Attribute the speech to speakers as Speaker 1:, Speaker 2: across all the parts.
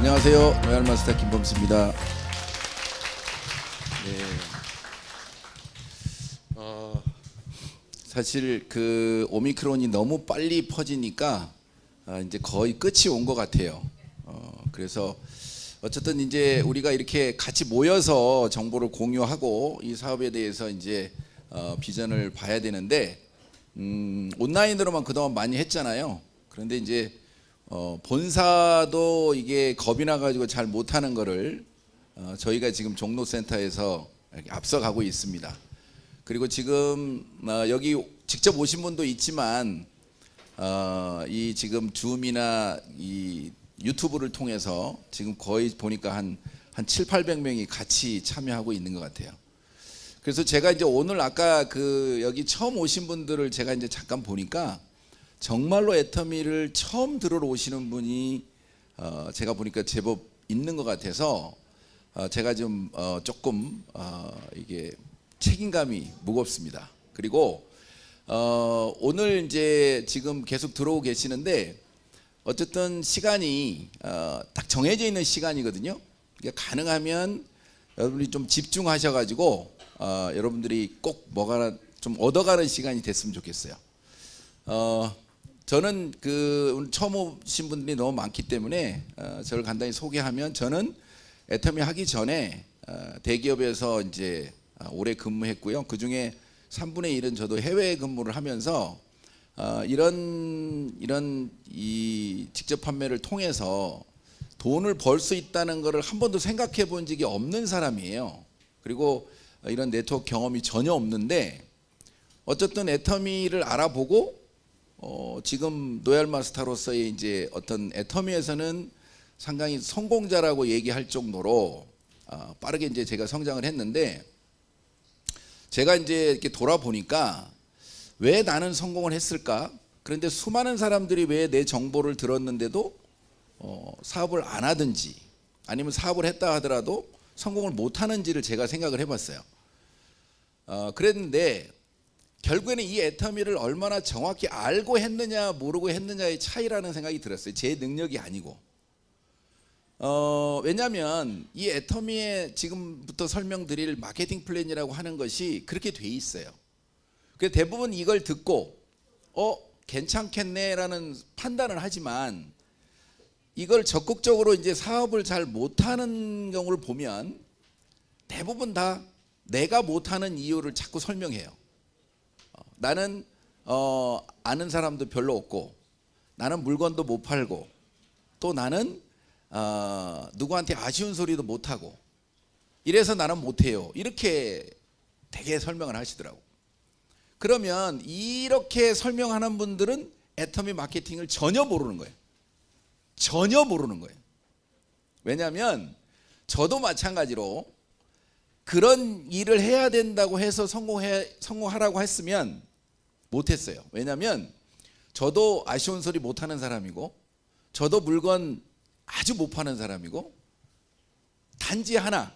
Speaker 1: 안녕하세요. 로얄마스터 김범수입니다. 네. 사실 그 오미크론이 너무 빨리 퍼지니까 이제 거의 끝이 온 것 같아요. 그래서 어쨌든 이제 우리가 이렇게 같이 모여서 정보를 공유하고 이 사업에 대해서 이제 비전을 봐야 되는데 온라인으로만 그동안 많이 했잖아요. 그런데 이제 본사도 이게 겁이 나가지고 잘 못하는 거를 저희가 지금 종로센터에서 앞서가고 있습니다. 그리고 지금 여기 직접 오신 분도 있지만 이 지금 줌이나 이 유튜브를 통해서 지금 거의 보니까 한 700~800명이 같이 참여하고 있는 것 같아요. 그래서 제가 이제 오늘 아까 그 여기 처음 오신 분들을 제가 이제 잠깐 보니까 정말로 애터미를 처음 들으러 오시는 분이 제가 보니까 제법 있는 것 같아서 제가 좀 조금 이게 책임감이 무겁습니다. 그리고 오늘 이제 지금 계속 들어오고 계시는데 어쨌든 시간이 딱 정해져 있는 시간이거든요. 그러니까 가능하면 여러분이 좀 집중하셔가지고 여러분들이 꼭 뭐가 좀 얻어가는 시간이 됐으면 좋겠어요. 저는 그 처음 오신 분들이 너무 많기 때문에 저를 간단히 소개하면 저는 애터미 하기 전에 대기업에서 이제 오래 근무했고요. 그 중에 3분의 1은 저도 해외 근무를 하면서 이런 이 직접 판매를 통해서 돈을 벌 수 있다는 것을 한 번도 생각해 본 적이 없는 사람이에요. 그리고 이런 네트워크 경험이 전혀 없는데 어쨌든 애터미를 알아보고 지금 로얄마스터로서의 이제 어떤 애터미에서는 상당히 성공자라고 얘기할 정도로 빠르게 이제 제가 성장을 했는데 제가 이제 이렇게 돌아보니까 왜 나는 성공을 했을까? 그런데 수많은 사람들이 왜 내 정보를 들었는데도 사업을 안 하든지 아니면 사업을 했다 하더라도 성공을 못 하는지를 제가 생각을 해봤어요. 그랬는데 결국에는 이 애터미를 얼마나 정확히 알고 했느냐 모르고 했느냐의 차이라는 생각이 들었어요. 제 능력이 아니고. 왜냐하면 이 애터미에 지금부터 설명드릴 마케팅 플랜이라고 하는 것이 그렇게 돼 있어요. 그래서 대부분 이걸 듣고 괜찮겠네라는 판단을 하지만 이걸 적극적으로 이제 사업을 잘 못하는 경우를 보면 대부분 다 내가 못하는 이유를 자꾸 설명해요. 나는 아는 사람도 별로 없고 나는 물건도 못 팔고 또 나는 누구한테 아쉬운 소리도 못하고 이래서 나는 못해요. 이렇게 되게 설명을 하시더라고. 그러면 이렇게 설명하는 분들은 애터미 마케팅을 전혀 모르는 거예요. 전혀 모르는 거예요. 왜냐하면 저도 마찬가지로 그런 일을 해야 된다고 해서 성공하라고 했으면 못했어요. 왜냐하면 저도 아쉬운 소리 못하는 사람이고 저도 물건 아주 못 파는 사람이고 단지 하나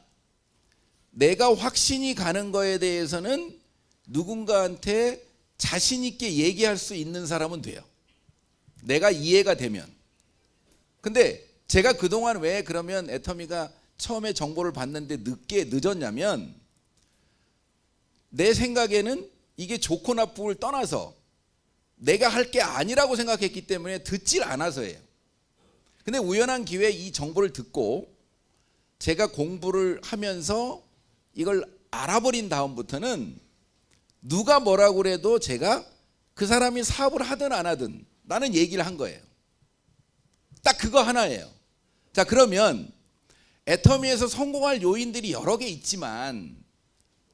Speaker 1: 내가 확신이 가는 거에 대해서는 누군가한테 자신 있게 얘기할 수 있는 사람은 돼요. 내가 이해가 되면. 근데 제가 그동안 왜 그러면 애터미가 처음에 정보를 받는데 늦었냐면 내 생각에는 이게 좋고 나쁘고를 떠나서 내가 할 게 아니라고 생각했기 때문에 듣질 않아서예요. 근데 우연한 기회에 이 정보를 듣고 제가 공부를 하면서 이걸 알아버린 다음부터는 누가 뭐라고 그래도 제가 그 사람이 사업을 하든 안 하든 나는 얘기를 한 거예요. 딱 그거 하나예요. 자, 그러면 애터미에서 성공할 요인들이 여러 개 있지만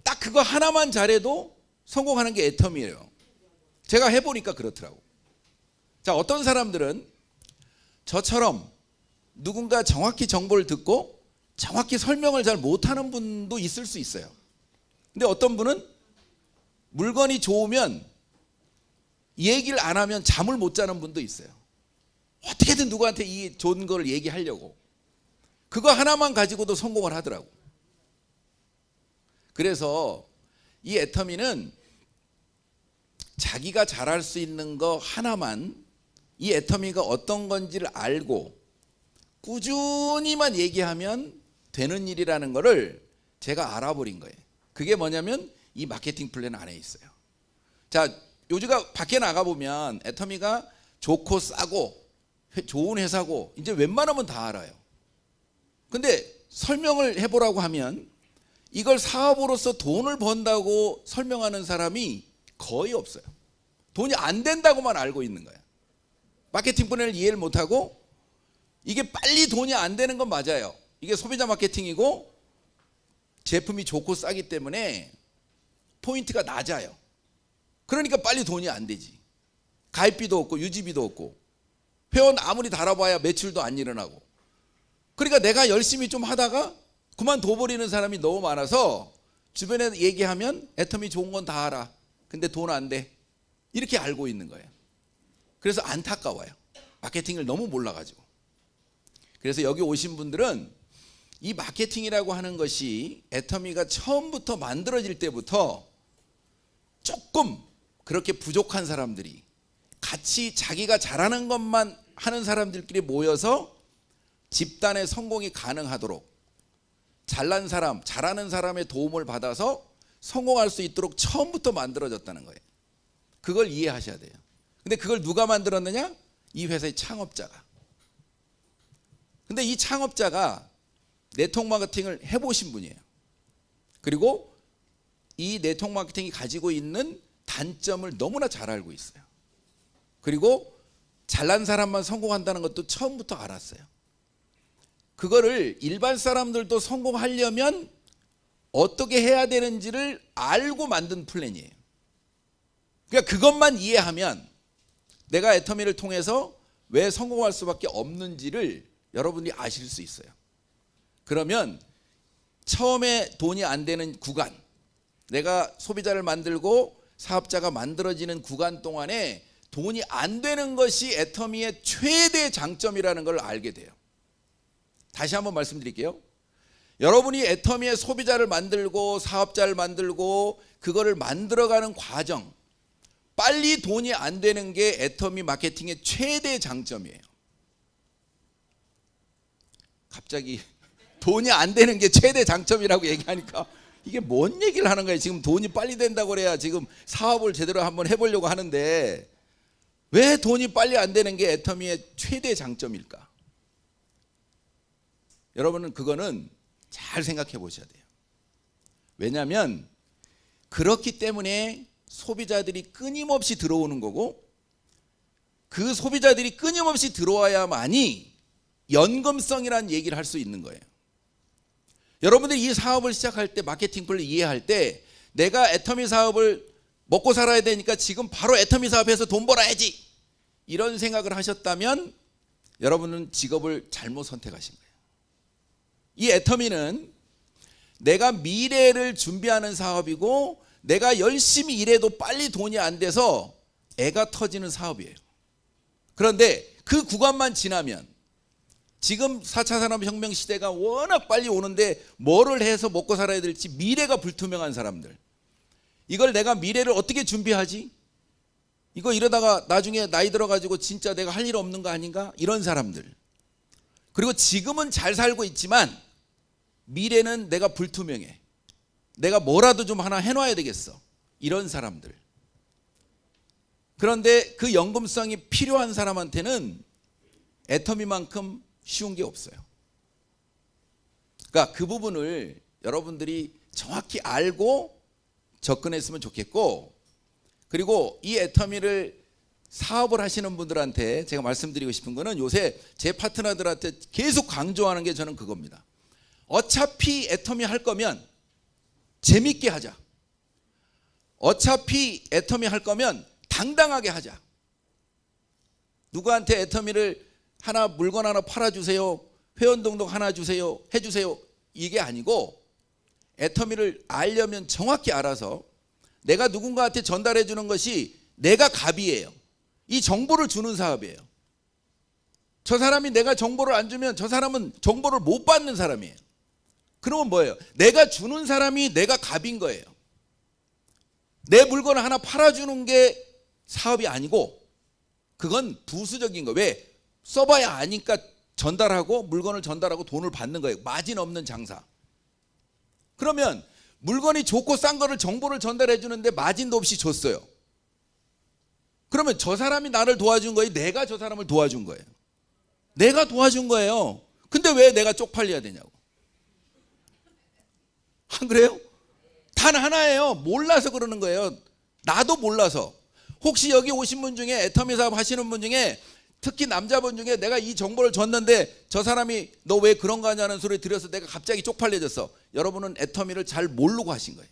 Speaker 1: 딱 그거 하나만 잘해도 성공하는 게 애터미예요. 제가 해보니까 그렇더라고. 자, 어떤 사람들은 저처럼 누군가 정확히 정보를 듣고 정확히 설명을 잘 못하는 분도 있을 수 있어요. 근데 어떤 분은 물건이 좋으면 얘기를 안 하면 잠을 못 자는 분도 있어요. 어떻게든 누구한테 이 좋은 거를 얘기하려고. 그거 하나만 가지고도 성공을 하더라고. 그래서 이 애터미는 자기가 잘할 수 있는 거 하나만 이 애터미가 어떤 건지를 알고 꾸준히만 얘기하면 되는 일이라는 거를 제가 알아버린 거예요. 그게 뭐냐면 이 마케팅 플랜 안에 있어요. 자, 요즘가 밖에 나가보면 애터미가 좋고 싸고 좋은 회사고 이제 웬만하면 다 알아요. 근데 설명을 해보라고 하면 이걸 사업으로서 돈을 번다고 설명하는 사람이 거의 없어요. 돈이 안 된다고만 알고 있는 거야. 마케팅 플랜을 이해를 못하고 이게 빨리 돈이 안 되는 건 맞아요. 이게 소비자 마케팅이고 제품이 좋고 싸기 때문에 포인트가 낮아요. 그러니까 빨리 돈이 안 되지. 가입비도 없고 유지비도 없고 회원 아무리 달아봐야 매출도 안 일어나고. 그러니까 내가 열심히 좀 하다가 그만둬버리는 사람이 너무 많아서 주변에 얘기하면 애터미 좋은 건 다 알아. 근데 돈 안 돼. 이렇게 알고 있는 거예요. 그래서 안타까워요. 마케팅을 너무 몰라가지고. 그래서 여기 오신 분들은 이 마케팅이라고 하는 것이 애터미가 처음부터 만들어질 때부터 조금 그렇게 부족한 사람들이 같이 자기가 잘하는 것만 하는 사람들끼리 모여서 집단의 성공이 가능하도록 잘난 사람, 잘하는 사람의 도움을 받아서 성공할 수 있도록 처음부터 만들어졌다는 거예요. 그걸 이해하셔야 돼요. 근데 그걸 누가 만들었느냐? 이 회사의 창업자가. 근데 이 창업자가 네트워크 마케팅을 해보신 분이에요. 그리고 이 네트워크 마케팅이 가지고 있는 단점을 너무나 잘 알고 있어요. 그리고 잘난 사람만 성공한다는 것도 처음부터 알았어요. 그거를 일반 사람들도 성공하려면 어떻게 해야 되는지를 알고 만든 플랜이에요. 그러니까 그것만 이해하면 내가 애터미를 통해서 왜 성공할 수밖에 없는지를 여러분이 아실 수 있어요. 그러면 처음에 돈이 안 되는 구간, 내가 소비자를 만들고 사업자가 만들어지는 구간 동안에 돈이 안 되는 것이 애터미의 최대 장점이라는 걸 알게 돼요. 다시 한번 말씀드릴게요. 여러분이 애터미의 소비자를 만들고 사업자를 만들고 그거를 만들어가는 과정, 빨리 돈이 안 되는 게 애터미 마케팅의 최대 장점이에요. 갑자기 돈이 안 되는 게 최대 장점이라고 얘기하니까 이게 뭔 얘기를 하는 거예요. 지금 돈이 빨리 된다고 그래야 지금 사업을 제대로 한번 해보려고 하는데 왜 돈이 빨리 안 되는 게 애터미의 최대 장점일까? 여러분은 그거는 잘 생각해 보셔야 돼요. 왜냐하면 그렇기 때문에 소비자들이 끊임없이 들어오는 거고 그 소비자들이 끊임없이 들어와야만이 연금성이라는 얘기를 할 수 있는 거예요. 여러분들이 이 사업을 시작할 때 마케팅 플랜을 이해할 때 내가 애터미 사업을 먹고 살아야 되니까 지금 바로 애터미 사업해서 돈 벌어야지 이런 생각을 하셨다면 여러분은 직업을 잘못 선택하신 거예요. 이 애터미는 내가 미래를 준비하는 사업이고 내가 열심히 일해도 빨리 돈이 안 돼서 애가 터지는 사업이에요. 그런데 그 구간만 지나면 지금 4차 산업혁명 시대가 워낙 빨리 오는데 뭐를 해서 먹고 살아야 될지 미래가 불투명한 사람들, 이걸 내가 미래를 어떻게 준비하지? 이거 이러다가 나중에 나이 들어가지고 진짜 내가 할 일 없는 거 아닌가? 이런 사람들. 그리고 지금은 잘 살고 있지만 미래는 내가 불투명해. 내가 뭐라도 좀 하나 해놔야 되겠어. 이런 사람들. 그런데 그 연금성이 필요한 사람한테는 애터미만큼 쉬운 게 없어요. 그러니까 그 부분을 여러분들이 정확히 알고 접근했으면 좋겠고, 그리고 이 애터미를 사업을 하시는 분들한테 제가 말씀드리고 싶은 거는 요새 제 파트너들한테 계속 강조하는 게 저는 그겁니다. 어차피 애터미 할 거면 재밌게 하자. 어차피 애터미 할 거면 당당하게 하자. 누구한테 애터미를 하나 물건 하나 팔아주세요, 회원 등록 하나 주세요, 해주세요, 이게 아니고 애터미를 알려면 정확히 알아서 내가 누군가한테 전달해 주는 것이 내가 갑이에요. 이 정보를 주는 사업이에요. 저 사람이 내가 정보를 안 주면 저 사람은 정보를 못 받는 사람이에요. 그러면 뭐예요? 내가 주는 사람이 내가 갑인 거예요. 내 물건을 하나 팔아주는 게 사업이 아니고 그건 부수적인 거예요. 왜? 써봐야 아니까 전달하고 물건을 전달하고 돈을 받는 거예요. 마진 없는 장사. 그러면 물건이 좋고 싼 거를 정보를 전달해 주는데 마진도 없이 줬어요. 그러면 저 사람이 나를 도와준 거예요? 내가 저 사람을 도와준 거예요? 내가 도와준 거예요. 근데 왜 내가 쪽팔려야 되냐고. 안 그래요? 단 하나예요. 몰라서 그러는 거예요. 나도 몰라서. 혹시 여기 오신 분 중에 애터미 사업 하시는 분 중에 특히 남자분 중에 내가 이 정보를 줬는데 저 사람이 너 왜 그런 거 하냐는 소리 들어서 내가 갑자기 쪽팔려졌어. 여러분은 애터미를 잘 모르고 하신 거예요.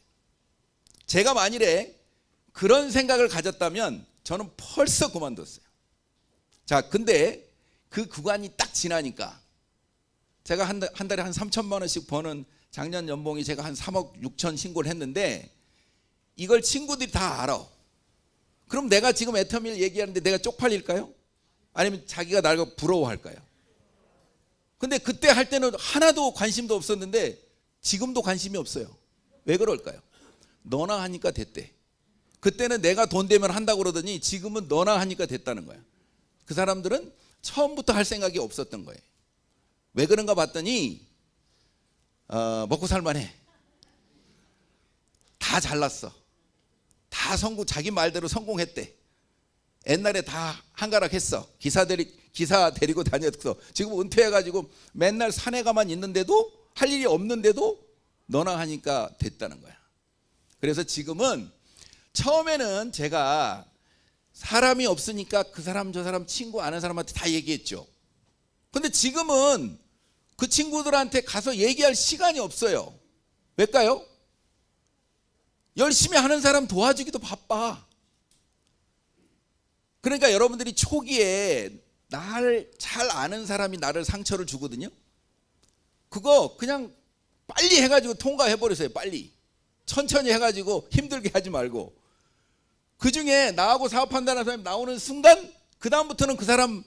Speaker 1: 제가 만일에 그런 생각을 가졌다면 저는 벌써 그만뒀어요. 자, 근데 그 구간이 딱 지나니까 제가 한 달에 한 3천만 원씩 버는 작년 연봉이 제가 한 3억 6천 신고를 했는데 이걸 친구들이 다 알아. 그럼 내가 지금 애터미를 얘기하는데 내가 쪽팔릴까요? 아니면 자기가 나를 부러워할까요? 근데 그때 할 때는 하나도 관심도 없었는데 지금도 관심이 없어요. 왜 그럴까요? 너나 하니까 됐대. 그때는 내가 돈 되면 한다고 그러더니 지금은 너나 하니까 됐다는 거야. 그 사람들은 처음부터 할 생각이 없었던 거예요. 왜 그런가 봤더니 먹고 살만해. 다 잘났어. 다 자기 말대로 성공했대. 옛날에 다 한가락했어. 기사 데리고 다녔어. 지금 은퇴해가지고 맨날 산에 가만 있는데도 할 일이 없는데도 너나 하니까 됐다는 거야. 그래서 지금은 처음에는 제가 사람이 없으니까 그 사람 저 사람 친구 아는 사람한테 다 얘기했죠. 근데 지금은 그 친구들한테 가서 얘기할 시간이 없어요. 왜일까요? 열심히 하는 사람 도와주기도 바빠. 그러니까 여러분들이 초기에 나를 잘 아는 사람이 나를 상처를 주거든요. 그거 그냥 빨리 해가지고 통과해버리세요. 빨리. 천천히 해가지고 힘들게 하지 말고. 그중에 나하고 사업한다는 사람이 나오는 순간 그 다음부터는 그 사람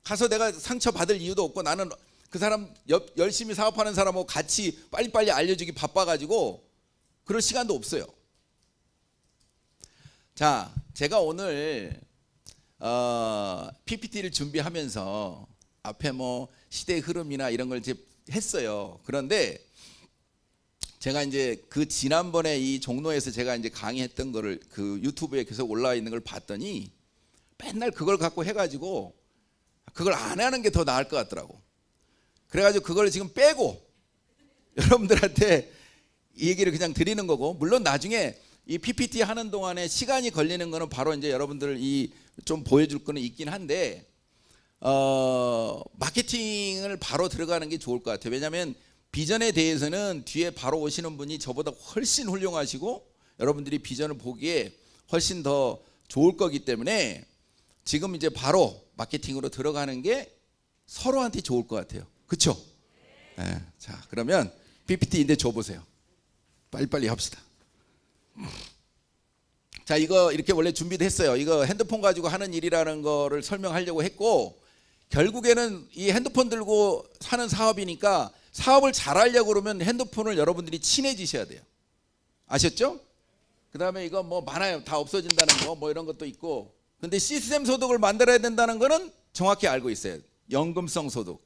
Speaker 1: 가서 내가 상처받을 이유도 없고 나는 그 사람 열심히 사업하는 사람하고 같이 빨리빨리 알려주기 바빠가지고 그럴 시간도 없어요. 자, 제가 오늘 PPT를 준비하면서 앞에 뭐 시대의 흐름이나 이런 걸 이제 했어요. 그런데 제가 이제 그 지난번에 이 종로에서 제가 이제 강의했던 거를 그 유튜브에 계속 올라와 있는 걸 봤더니 맨날 그걸 갖고 해가지고 그걸 안 하는 게 더 나을 것 같더라고. 그래가지고 그걸 지금 빼고 여러분들한테 이 얘기를 그냥 드리는 거고, 물론 나중에 이 PPT 하는 동안에 시간이 걸리는 거는 바로 이제 여러분들 이 좀 보여줄 거는 있긴 한데 마케팅을 바로 들어가는 게 좋을 것 같아요. 왜냐하면 비전에 대해서는 뒤에 바로 오시는 분이 저보다 훨씬 훌륭하시고 여러분들이 비전을 보기에 훨씬 더 좋을 거기 때문에 지금 이제 바로 마케팅으로 들어가는 게 서로한테 좋을 것 같아요. 그렇죠? 네. 자, 그러면 PPT인데 줘보세요. 빨리빨리 합시다. 자, 이거 이렇게 원래 준비도 했어요. 이거 핸드폰 가지고 하는 일이라는 거를 설명하려고 했고, 결국에는 이 핸드폰 들고 사는 사업이니까 사업을 잘 하려고 그러면 핸드폰을 여러분들이 친해지셔야 돼요. 아셨죠? 그 다음에 이거 뭐 많아요. 다 없어진다는 거 뭐 이런 것도 있고. 근데 시스템 소득을 만들어야 된다는 거는 정확히 알고 있어요. 연금성 소득.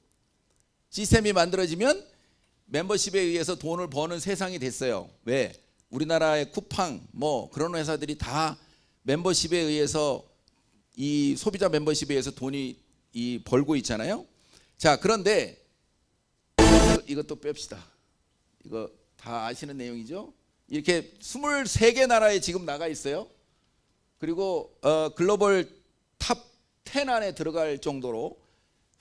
Speaker 1: 시스템이 만들어지면 멤버십에 의해서 돈을 버는 세상이 됐어요. 왜? 우리나라의 쿠팡 뭐 그런 회사들이 다 멤버십에 의해서 이 소비자 멤버십에 의해서 돈이 벌고 있잖아요. 자, 그런데 이것도 뺍시다. 이거 다 아시는 내용이죠. 이렇게 23개 나라에 지금 나가 있어요. 그리고 글로벌 탑 10 안에 들어갈 정도로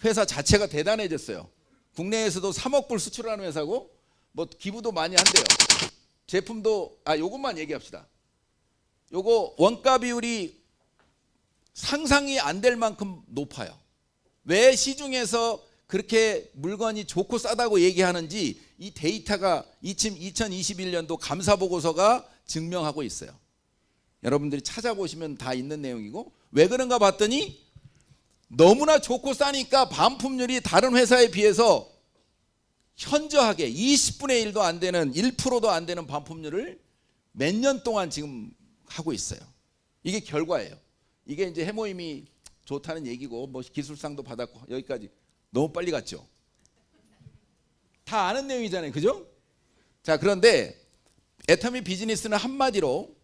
Speaker 1: 회사 자체가 대단해졌어요. 국내에서도 3억 불 수출하는 회사고 뭐 기부도 많이 한대요. 제품도 요것만 얘기합시다. 요거 원가 비율이 상상이 안 될 만큼 높아요. 왜 시중에서 그렇게 물건이 좋고 싸다고 얘기하는지 이 데이터가 2021년도 감사 보고서가 증명하고 있어요. 여러분들이 찾아보시면 다 있는 내용이고, 왜 그런가 봤더니 너무나 좋고 싸니까 반품률이 다른 회사에 비해서 현저하게 20분의 1도 안 되는 1%도 안 되는 반품률을 몇 년 동안 지금 하고 있어요. 이게 결과예요. 이게 이제 해모임이 좋다는 얘기고 뭐 기술상도 받았고 여기까지 너무 빨리 갔죠. 다 아는 내용이잖아요, 그죠? 자, 그런데 애터미 비즈니스는 한마디로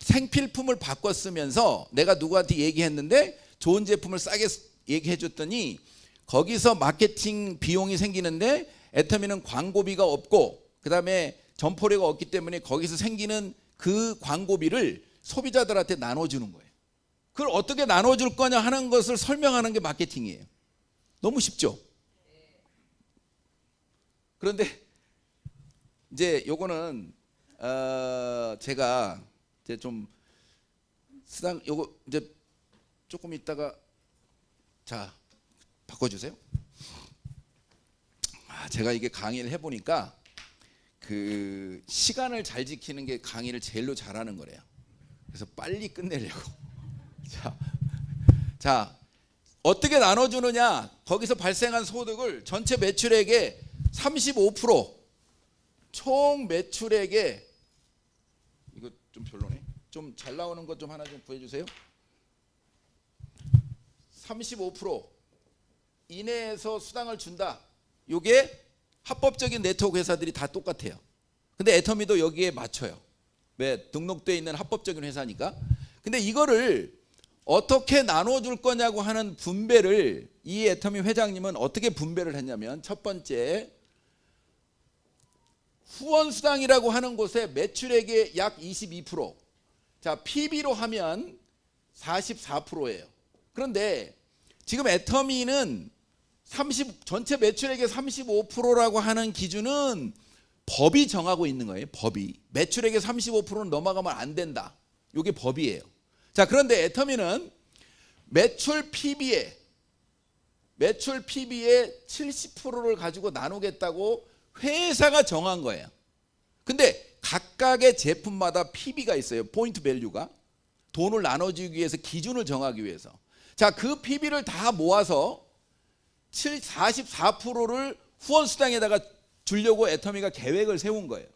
Speaker 1: 생필품을 바꿔 쓰면서 내가 누구한테 얘기했는데 좋은 제품을 싸게 얘기해 줬더니 거기서 마케팅 비용이 생기는데 애터미는 광고비가 없고 그다음에 점포료가 없기 때문에 거기서 생기는 그 광고비를 소비자들한테 나눠주는 거예요. 그걸 어떻게 나눠줄 거냐 하는 것을 설명하는 게 마케팅이에요. 너무 쉽죠? 그런데 이제 요거는 제가 이제 좀 수당 요거 이제 조금 있다가 자 바꿔주세요. 제가 이게 강의를 해보니까 그 시간을 잘 지키는 게 강의를 제일로 잘하는 거래요. 그래서 빨리 끝내려고. 자 어떻게 나눠주느냐? 거기서 발생한 소득을 전체 매출액의 35%, 총 매출액의 이거 좀 별로네. 좀 잘 나오는 것 좀 하나 좀 구해주세요. 35% 이내에서 수당을 준다. 이게 합법적인 네트워크 회사들이 다 똑같아요. 근데 애터미도 여기에 맞춰요. 왜? 등록되어 있는 합법적인 회사니까. 근데 이거를 어떻게 나눠줄 거냐고 하는 분배를 이 애터미 회장님은 어떻게 분배를 했냐면 첫 번째 후원수당이라고 하는 곳에 매출액의 약 22%, 자 PB로 하면 44%예요. 그런데 지금 애터미는 전체 매출액의 35%라고 하는 기준은 법이 정하고 있는 거예요. 법이 매출액의 35%는 넘어가면 안 된다. 이게 법이에요. 자 그런데 애터미는 매출 PB의 70%를 가지고 나누겠다고 회사가 정한 거예요. 근데 각각의 제품마다 PB가 있어요. 포인트 밸류가. 돈을 나눠주기 위해서 기준을 정하기 위해서. 자, 그 PB를 다 모아서 44%를 후원수당에다가 주려고 애터미가 계획을 세운 거예요.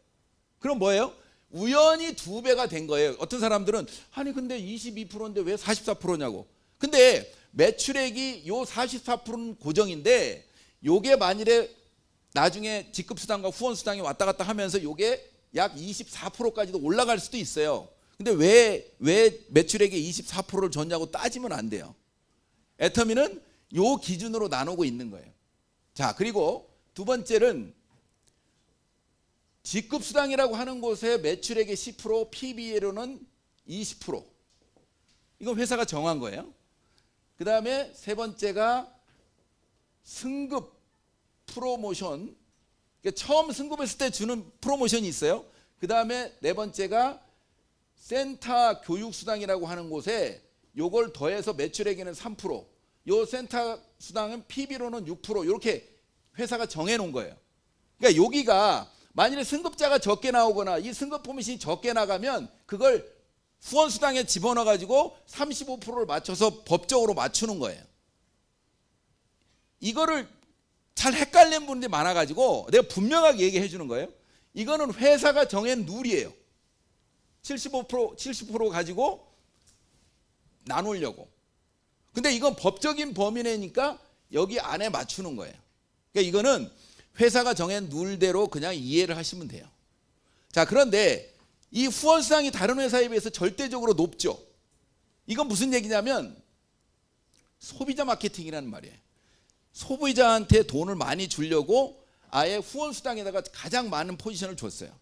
Speaker 1: 그럼 뭐예요? 우연히 2배가 된 거예요. 어떤 사람들은 아니 근데 22%인데 왜 44%냐고. 근데 매출액이 요 44%는 고정인데 요게 만일에 나중에 직급수당과 후원수당이 왔다 갔다 하면서 요게 약 24%까지도 올라갈 수도 있어요. 근데 왜 매출액의 24%를 줬냐고 따지면 안 돼요. 애터미는 요 기준으로 나누고 있는 거예요. 자, 그리고 두 번째는 직급수당이라고 하는 곳에 매출액의 10%, PB로는 20%. 이건 회사가 정한 거예요. 그 다음에 세 번째가 승급 프로모션. 그러니까 처음 승급했을 때 주는 프로모션이 있어요. 그 다음에 네 번째가 센터 교육수당이라고 하는 곳에 요걸 더해서 매출액에는 3%, 요 센터 수당은 PB로는 6% 이렇게 회사가 정해놓은 거예요. 그러니까 여기가 만일에 승급자가 적게 나오거나 이 승급 포맷이 적게 나가면 그걸 후원수당에 집어넣어가지고 35%를 맞춰서 법적으로 맞추는 거예요. 이거를 잘 헷갈리는 분들이 많아가지고 내가 분명하게 얘기해 주는 거예요. 이거는 회사가 정한 룰이에요. 70% 가지고 나누려고. 근데 이건 법적인 범위 내니까 여기 안에 맞추는 거예요. 그러니까 이거는 회사가 정한 룰대로 그냥 이해를 하시면 돼요. 자, 그런데 이 후원수당이 다른 회사에 비해서 절대적으로 높죠. 이건 무슨 얘기냐면 소비자 마케팅이라는 말이에요. 소비자한테 돈을 많이 주려고 아예 후원수당에다가 가장 많은 포지션을 줬어요.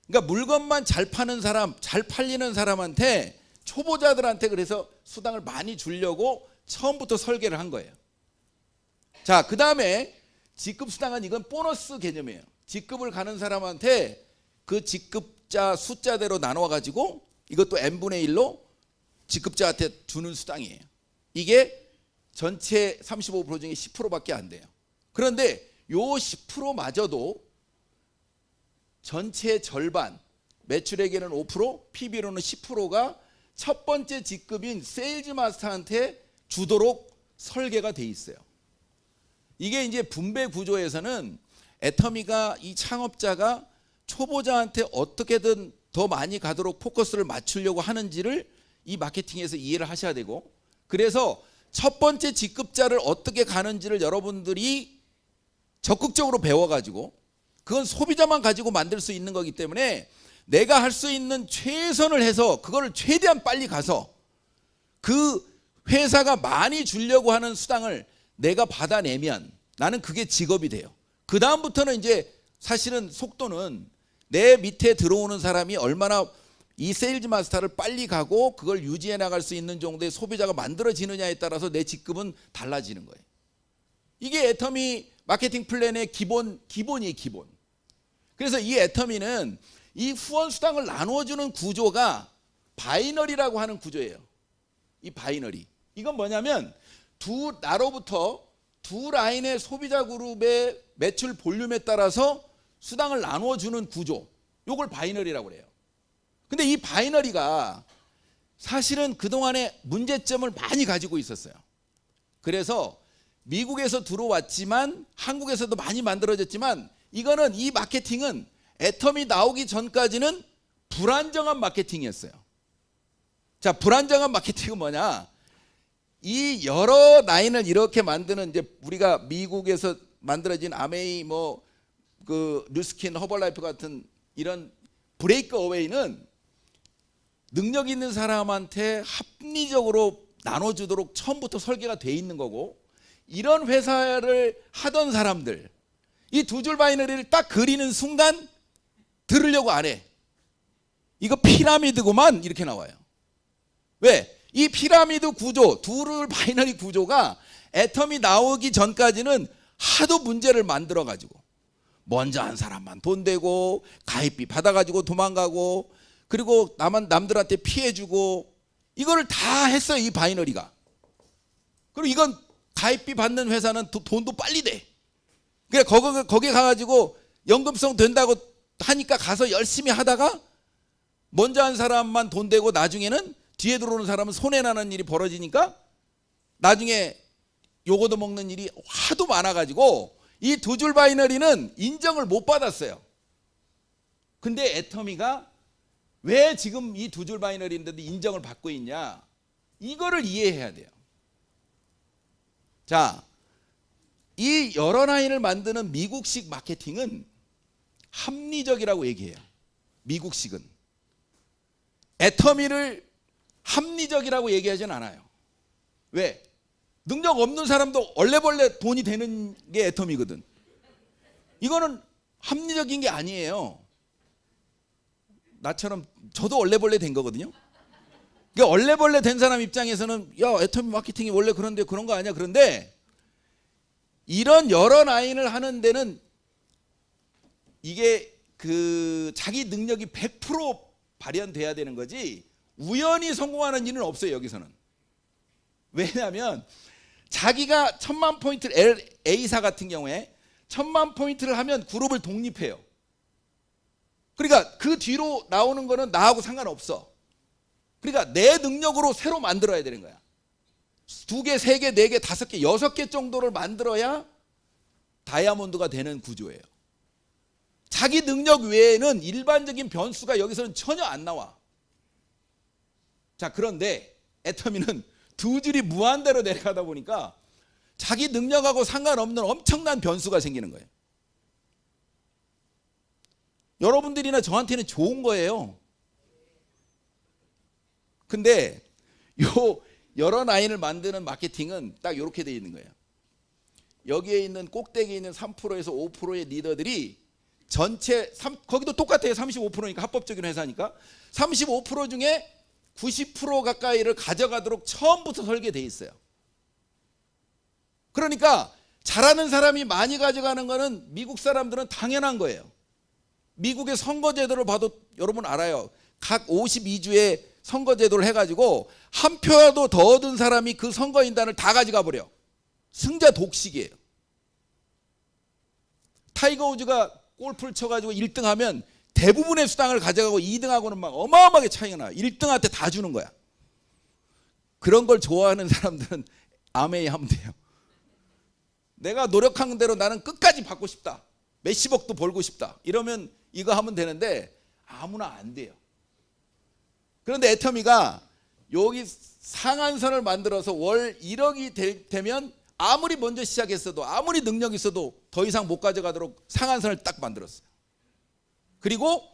Speaker 1: 그러니까 물건만 잘 파는 사람, 잘 팔리는 사람한테, 초보자들한테 그래서 수당을 많이 주려고 처음부터 설계를 한 거예요. 자, 그 다음에 직급수당은 이건 보너스 개념이에요. 직급을 가는 사람한테 그 직급자 숫자대로 나눠가지고 이것도 n분의 1로 직급자한테 주는 수당이에요. 이게 전체 35% 중에 10%밖에 안 돼요. 그런데 요 10%마저도 전체 절반, 매출액에는 5%, PB로는 10%가 첫 번째 직급인 세일즈 마스터한테 주도록 설계가 돼 있어요. 이게 이제 분배 구조에서는 애터미가 이 창업자가 초보자한테 어떻게든 더 많이 가도록 포커스를 맞추려고 하는지를 이 마케팅에서 이해를 하셔야 되고, 그래서 첫 번째 직급자를 어떻게 가는지를 여러분들이 적극적으로 배워가지고, 그건 소비자만 가지고 만들 수 있는 거기 때문에 내가 할 수 있는 최선을 해서 그걸 최대한 빨리 가서 그 회사가 많이 주려고 하는 수당을 내가 받아내면 나는 그게 직업이 돼요. 그 다음부터는 이제 사실은 속도는 내 밑에 들어오는 사람이 얼마나 이 세일즈 마스터를 빨리 가고 그걸 유지해 나갈 수 있는 정도의 소비자가 만들어지느냐에 따라서 내 직급은 달라지는 거예요. 이게 애터미 마케팅 플랜의 기본이에요, 기본. 그래서 이 애터미는 이 후원 수당을 나누어주는 구조가 바이너리라고 하는 구조예요. 이 바이너리. 이건 뭐냐면 나로부터 두 라인의 소비자 그룹의 매출 볼륨에 따라서 수당을 나누어주는 구조. 요걸 바이너리라고 그래요. 근데 이 바이너리가 사실은 그동안에 문제점을 많이 가지고 있었어요. 그래서 미국에서 들어왔지만 한국에서도 많이 만들어졌지만 이거는 이 마케팅은 애터미 나오기 전까지는 불안정한 마케팅이었어요. 자, 불안정한 마케팅은 뭐냐? 이 여러 라인을 이렇게 만드는 이제 우리가 미국에서 만들어진 아메이 그 뉴스킨 허벌라이프 같은 이런 브레이크 어웨이는 능력 있는 사람한테 합리적으로 나눠주도록 처음부터 설계가 돼 있는 거고, 이런 회사를 하던 사람들 이 두 줄 바이너리를 딱 그리는 순간 들으려고 안 해. 이거 피라미드구만 이렇게 나와요. 왜? 이 피라미드 구조, 두 줄 바이너리 구조가 애텀이 나오기 전까지는 하도 문제를 만들어 가지고 먼저 한 사람만 돈 대고 가입비 받아가지고 도망가고, 그리고 남들한테 피해주고, 이거를 다 했어요, 이 바이너리가. 그리고 이건 가입비 받는 회사는 돈도 빨리 돼. 그래, 거기 가가지고 연금성 된다고 하니까 가서 열심히 하다가 먼저 한 사람만 돈 대고 나중에는 뒤에 들어오는 사람은 손해나는 일이 벌어지니까 나중에 요거도 먹는 일이 하도 많아가지고 이 두 줄 바이너리는 인정을 못 받았어요. 근데 애터미가 왜 지금 이 두 줄 바이너리인데도 인정을 받고 있냐, 이거를 이해해야 돼요. 자, 이 여러 라인을 만드는 미국식 마케팅은 합리적이라고 얘기해요. 미국식은. 애터미를 합리적이라고 얘기하진 않아요. 왜? 능력 없는 사람도 얼레벌레 돈이 되는 게 애터미거든. 이거는 합리적인 게 아니에요. 나처럼 저도 얼레벌레 된 거거든요. 그러니까 얼레벌레 된 사람 입장에서는 야, 애터미 마케팅이 원래 그런데 그런 거 아니야. 그런데 이런 여러 라인을 하는 데는 이게 그 자기 능력이 100% 발현돼야 되는 거지 우연히 성공하는 일은 없어요, 여기서는. 왜냐하면 자기가 1000만 포인트를 A사 같은 경우에 1000만 포인트를 하면 그룹을 독립해요. 그러니까 그 뒤로 나오는 거는 나하고 상관없어. 그러니까 내 능력으로 새로 만들어야 되는 거야. 2개, 3개, 4개, 5개, 6개 정도를 만들어야 다이아몬드가 되는 구조예요. 자기 능력 외에는 일반적인 변수가 여기서는 전혀 안 나와. 자, 그런데 애터미는 두 줄이 무한대로 내려가다 보니까 자기 능력하고 상관없는 엄청난 변수가 생기는 거예요. 여러분들이나 저한테는 좋은 거예요. 근데 요 여러 라인을 만드는 마케팅은 딱 이렇게 돼 있는 거예요. 여기에 있는 꼭대기에 있는 3%에서 5%의 리더들이 전체 거기도 똑같아요. 35%니까 합법적인 회사니까 35% 중에 90% 가까이를 가져가도록 처음부터 설계돼 있어요. 그러니까 잘하는 사람이 많이 가져가는 거는 미국 사람들은 당연한 거예요. 미국의 선거제도를 봐도 여러분 알아요. 각 52주에 선거제도를 해가지고 한 표라도 더 얻은 사람이 그 선거인단을 다 가져가 버려. 승자 독식이에요. 타이거 우즈가 골프를 쳐가지고 1등하면 대부분의 수당을 가져가고 2등하고는 막 어마어마하게 차이가 나요. 1등한테 다 주는 거야. 그런 걸 좋아하는 사람들은 아메이 하면 돼요. 내가 노력한 대로 나는 끝까지 받고 싶다. 몇십억도 벌고 싶다. 이러면 이거 하면 되는데 아무나 안 돼요. 그런데 애터미가 여기 상한선을 만들어서 월 1억이 되면 아무리 먼저 시작했어도 아무리 능력이 있어도 더 이상 못 가져가도록 상한선을 딱 만들었어요. 그리고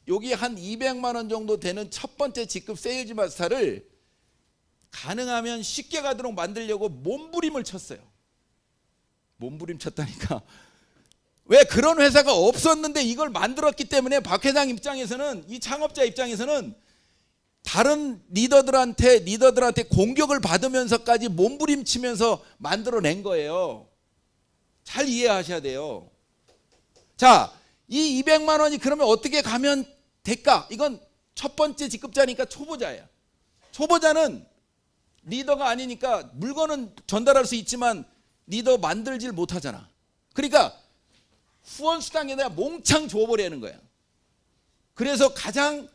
Speaker 1: 여기 한 200만 원 정도 되는 첫 번째 직급 세일즈 마스터를 가능하면 쉽게 가도록 만들려고 몸부림을 쳤어요. 몸부림 쳤다니까. 왜 그런 회사가 없었는데 이걸 만들었기 때문에 박 회장 입장에서는, 이 창업자 입장에서는 다른 리더들한테 공격을 받으면서까지 몸부림치면서 만들어낸 거예요. 잘 이해하셔야 돼요. 자, 이 200만 원이 그러면 어떻게 가면 될까? 이건 첫 번째 직급자니까 초보자예요. 초보자는 리더가 아니니까 물건은 전달할 수 있지만 리더 만들질 못하잖아. 그러니까 후원 수당에다가 몽창 줘버리는 거야. 그래서 가장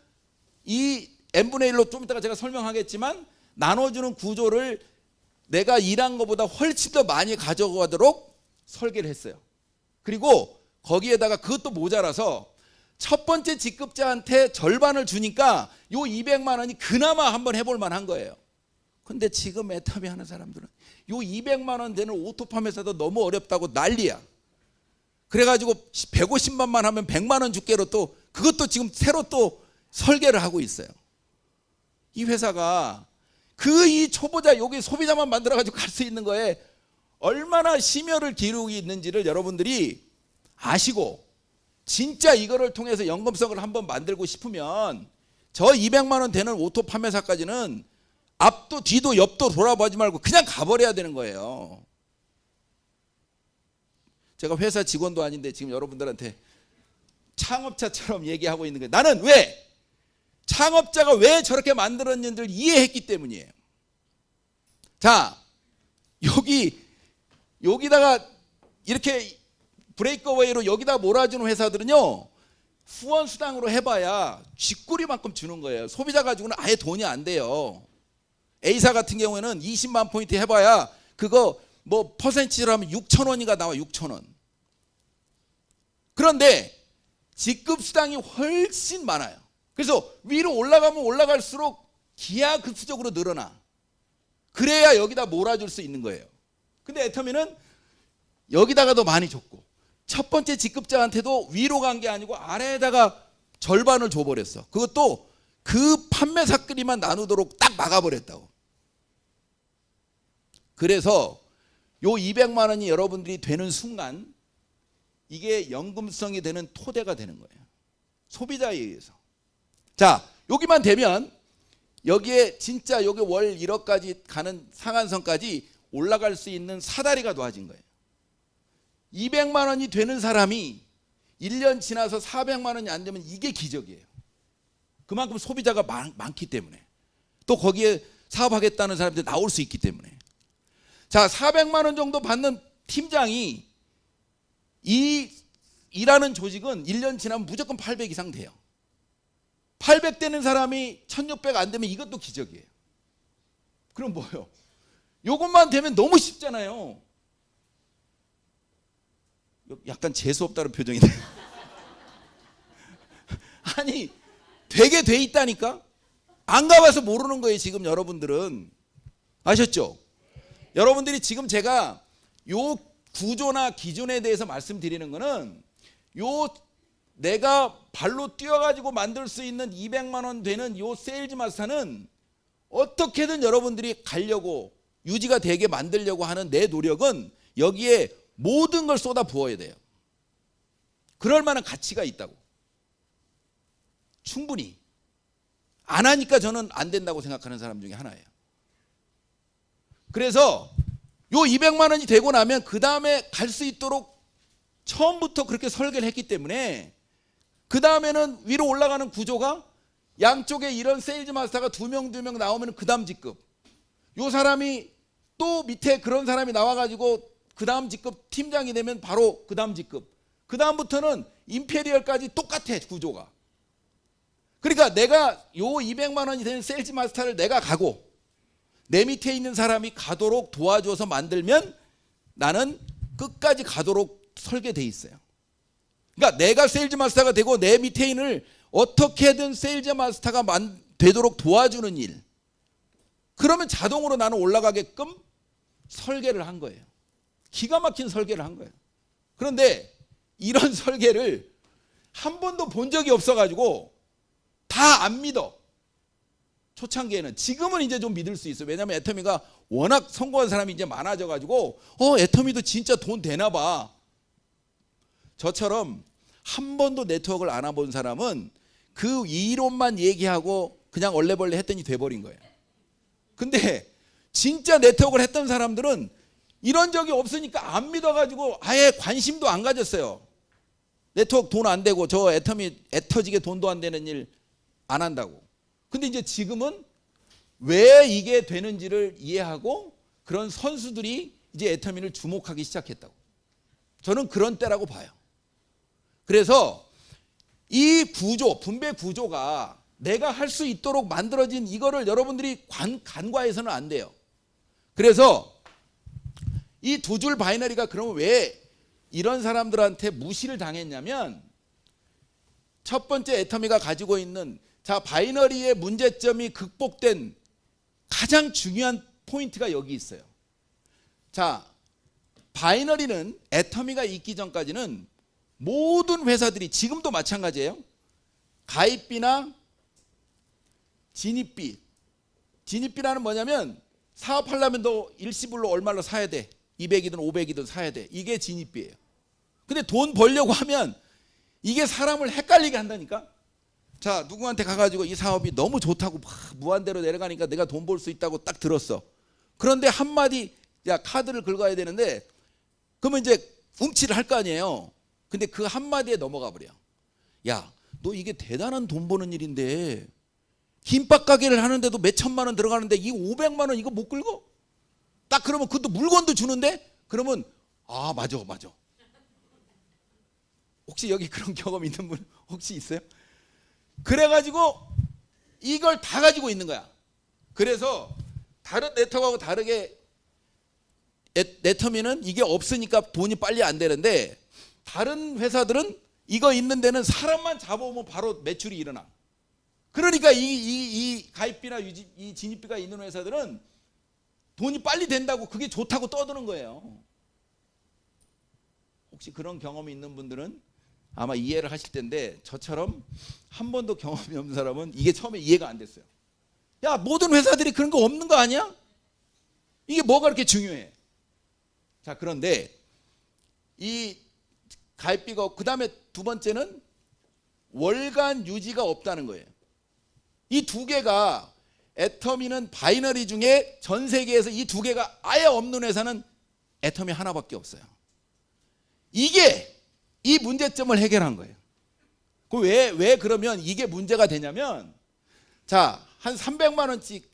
Speaker 1: 이 n분의 1로 좀 이따가 제가 설명하겠지만 나눠주는 구조를 내가 일한 것보다 훨씬 더 많이 가져가도록 설계를 했어요. 그리고 거기에다가 그것도 모자라서 첫 번째 직급자한테 절반을 주니까 요 200만 원이 그나마 한번 해볼 만한 거예요. 근데 지금 애터미 하는 사람들은 요 200만 원 되는 오토팜 회사도 너무 어렵다고 난리야. 그래가지고 150만만 하면 100만 원 줄게로 또 그것도 지금 새로 또 설계를 하고 있어요. 이 회사가 이 초보자 여기 소비자만 만들어가지고 갈 수 있는 거에 얼마나 심혈을 기울이고 있는지를 여러분들이 아시고 진짜 이거를 통해서 연금성을 한번 만들고 싶으면 저 200만 원 되는 오토 판매사까지는 앞도 뒤도 옆도 돌아보지 말고 그냥 가버려야 되는 거예요. 제가 회사 직원도 아닌데 지금 여러분들한테 창업자처럼 얘기하고 있는 거예요. 나는 왜? 창업자가 왜 저렇게 만들었는지를 이해했기 때문이에요. 자, 여기다가 이렇게 브레이크어웨이로 여기다 몰아주는 회사들은요, 후원 수당으로 해봐야 쥐꼬리만큼 주는 거예요. 소비자 가지고는 아예 돈이 안 돼요. A사 같은 경우에는 20만 포인트 해봐야 그거 뭐 퍼센티지로 하면 6천 원이가 나와. 6천 원. 그런데 직급 수당이 훨씬 많아요. 그래서 위로 올라가면 올라갈수록 기하급수적으로 늘어나. 그래야 여기다 몰아줄 수 있는 거예요. 근데 애터미는 여기다가도 많이 줬고 첫 번째 직급자한테도 위로 간 게 아니고 아래에다가 절반을 줘버렸어. 그것도 그 판매사끼리만 나누도록 딱 막아버렸다고. 그래서 요 200만 원이 여러분들이 되는 순간 이게 연금성이 되는 토대가 되는 거예요. 소비자에 의해서. 자, 여기만 되면 여기에 진짜 여기 월 1억까지 가는 상한선까지 올라갈 수 있는 사다리가 놓아진 거예요. 200만 원이 되는 사람이 1년 지나서 400만 원이 안 되면 이게 기적이에요. 그만큼 소비자가 많기 때문에. 또 거기에 사업하겠다는 사람들이 나올 수 있기 때문에. 자, 400만 원 정도 받는 팀장이 이 일하는 조직은 1년 지나면 무조건 800 이상 돼요. 800 되는 사람이 1600 안 되면 이것도 기적이에요. 그럼 뭐예요? 요것만 되면 너무 쉽잖아요. 약간 재수없다는 표정이네. 아니, 되게 돼 있다니까? 안 가봐서 모르는 거예요, 지금 여러분들은. 아셨죠? 여러분들이 지금 제가 요 구조나 기준에 대해서 말씀드리는 거는 요 내가 발로 뛰어가지고 만들 수 있는 200만 원 되는 요 세일즈 마스터는 어떻게든 여러분들이 가려고 유지가 되게 만들려고 하는 내 노력은 여기에 모든 걸 쏟아 부어야 돼요. 그럴 만한 가치가 있다고. 충분히. 안 하니까 저는 안 된다고 생각하는 사람 중에 하나예요. 그래서 요 200만 원이 되고 나면 그 다음에 갈 수 있도록 처음부터 그렇게 설계를 했기 때문에 그 다음에는 위로 올라가는 구조가 양쪽에 이런 세일즈 마스터가 2명 나오면 그 다음 직급. 요 사람이 또 밑에 그런 사람이 나와가지고 그 다음 직급 팀장이 되면 바로 그 다음 직급. 그 다음부터는 임페리얼까지 똑같아, 구조가. 그러니까 내가 요 200만 원이 되는 세일즈 마스터를 내가 가고 내 밑에 있는 사람이 가도록 도와줘서 만들면 나는 끝까지 가도록 설계돼 있어요. 그러니까 내가 세일즈 마스터가 되고 내 밑에 있는 어떻게든 세일즈 마스터가 되도록 도와주는 일. 그러면 자동으로 나는 올라가게끔 설계를 한 거예요. 기가 막힌 설계를 한 거예요. 그런데 이런 설계를 한 번도 본 적이 없어가지고 다 안 믿어. 초창기에는. 지금은 이제 좀 믿을 수 있어요. 왜냐하면 애터미가 워낙 성공한 사람이 이제 많아져가지고 애터미도 진짜 돈 되나 봐. 저처럼 한 번도 네트워크를 안 해본 사람은 그 이론만 얘기하고 그냥 얼레벌레 했더니 돼버린 거예요. 근데 진짜 네트워크를 했던 사람들은 이런 적이 없으니까 안 믿어가지고 아예 관심도 안 가졌어요. 네트워크 돈 안 되고 저 애터미 애터지게 돈도 안 되는 일 안 한다고. 근데 이제 지금은 왜 이게 되는지를 이해하고 그런 선수들이 이제 애터미를 주목하기 시작했다고. 저는 그런 때라고 봐요. 그래서 이 구조, 분배 구조가 내가 할 수 있도록 만들어진 이거를 여러분들이 간과해서는 안 돼요. 그래서 이 두 줄 바이너리가 그러면 왜 이런 사람들한테 무시를 당했냐면, 첫 번째 애터미가 가지고 있는 바이너리의 문제점이 극복된 가장 중요한 포인트가 여기 있어요. 바이너리는 애터미가 있기 전까지는 모든 회사들이, 지금도 마찬가지예요. 가입비나 진입비. 진입비라는 뭐냐면 사업하려면 너 일시불로 얼마로 사야 돼. 200이든 500이든 사야 돼. 이게 진입비예요. 근데 돈 벌려고 하면 이게 사람을 헷갈리게 한다니까. 누구한테 가가지고 이 사업이 너무 좋다고 무한대로 내려가니까 내가 돈 벌 수 있다고 딱 들었어. 그런데 한마디, 야 카드를 긁어야 되는데, 그러면 이제 움찔을 할 거 아니에요. 근데 그 한마디에 넘어가 버려. 야, 너 이게 대단한 돈 버는 일인데 김밥 가게를 하는데도 몇 천만 원 들어가는데 이 500만 원 이거 못 긁어? 딱 그러면 그것도 물건도 주는데? 그러면 맞아. 혹시 여기 그런 경험 있는 분 혹시 있어요? 그래가지고 이걸 다 가지고 있는 거야. 그래서 다른 네트워크하고 다르게 네터미는 이게 없으니까 돈이 빨리 안 되는데, 다른 회사들은 이거 있는 데는 사람만 잡아오면 바로 매출이 일어나. 그러니까 이 가입비나 이 진입비가 있는 회사들은 돈이 빨리 된다고, 그게 좋다고 떠드는 거예요. 혹시 그런 경험이 있는 분들은 아마 이해를 하실 텐데, 저처럼 한 번도 경험이 없는 사람은 이게 처음에 이해가 안 됐어요. 야, 모든 회사들이 그런 거 없는 거 아니야? 이게 뭐가 그렇게 중요해? 그런데 이 가입비가, 그 다음에 두 번째는 월간 유지가 없다는 거예요. 이 두 개가, 애터미는 바이너리 중에 전 세계에서 이 두 개가 아예 없는 회사는 애터미 하나밖에 없어요. 이게 이 문제점을 해결한 거예요. 왜 그러면 이게 문제가 되냐면, 한 300만 원씩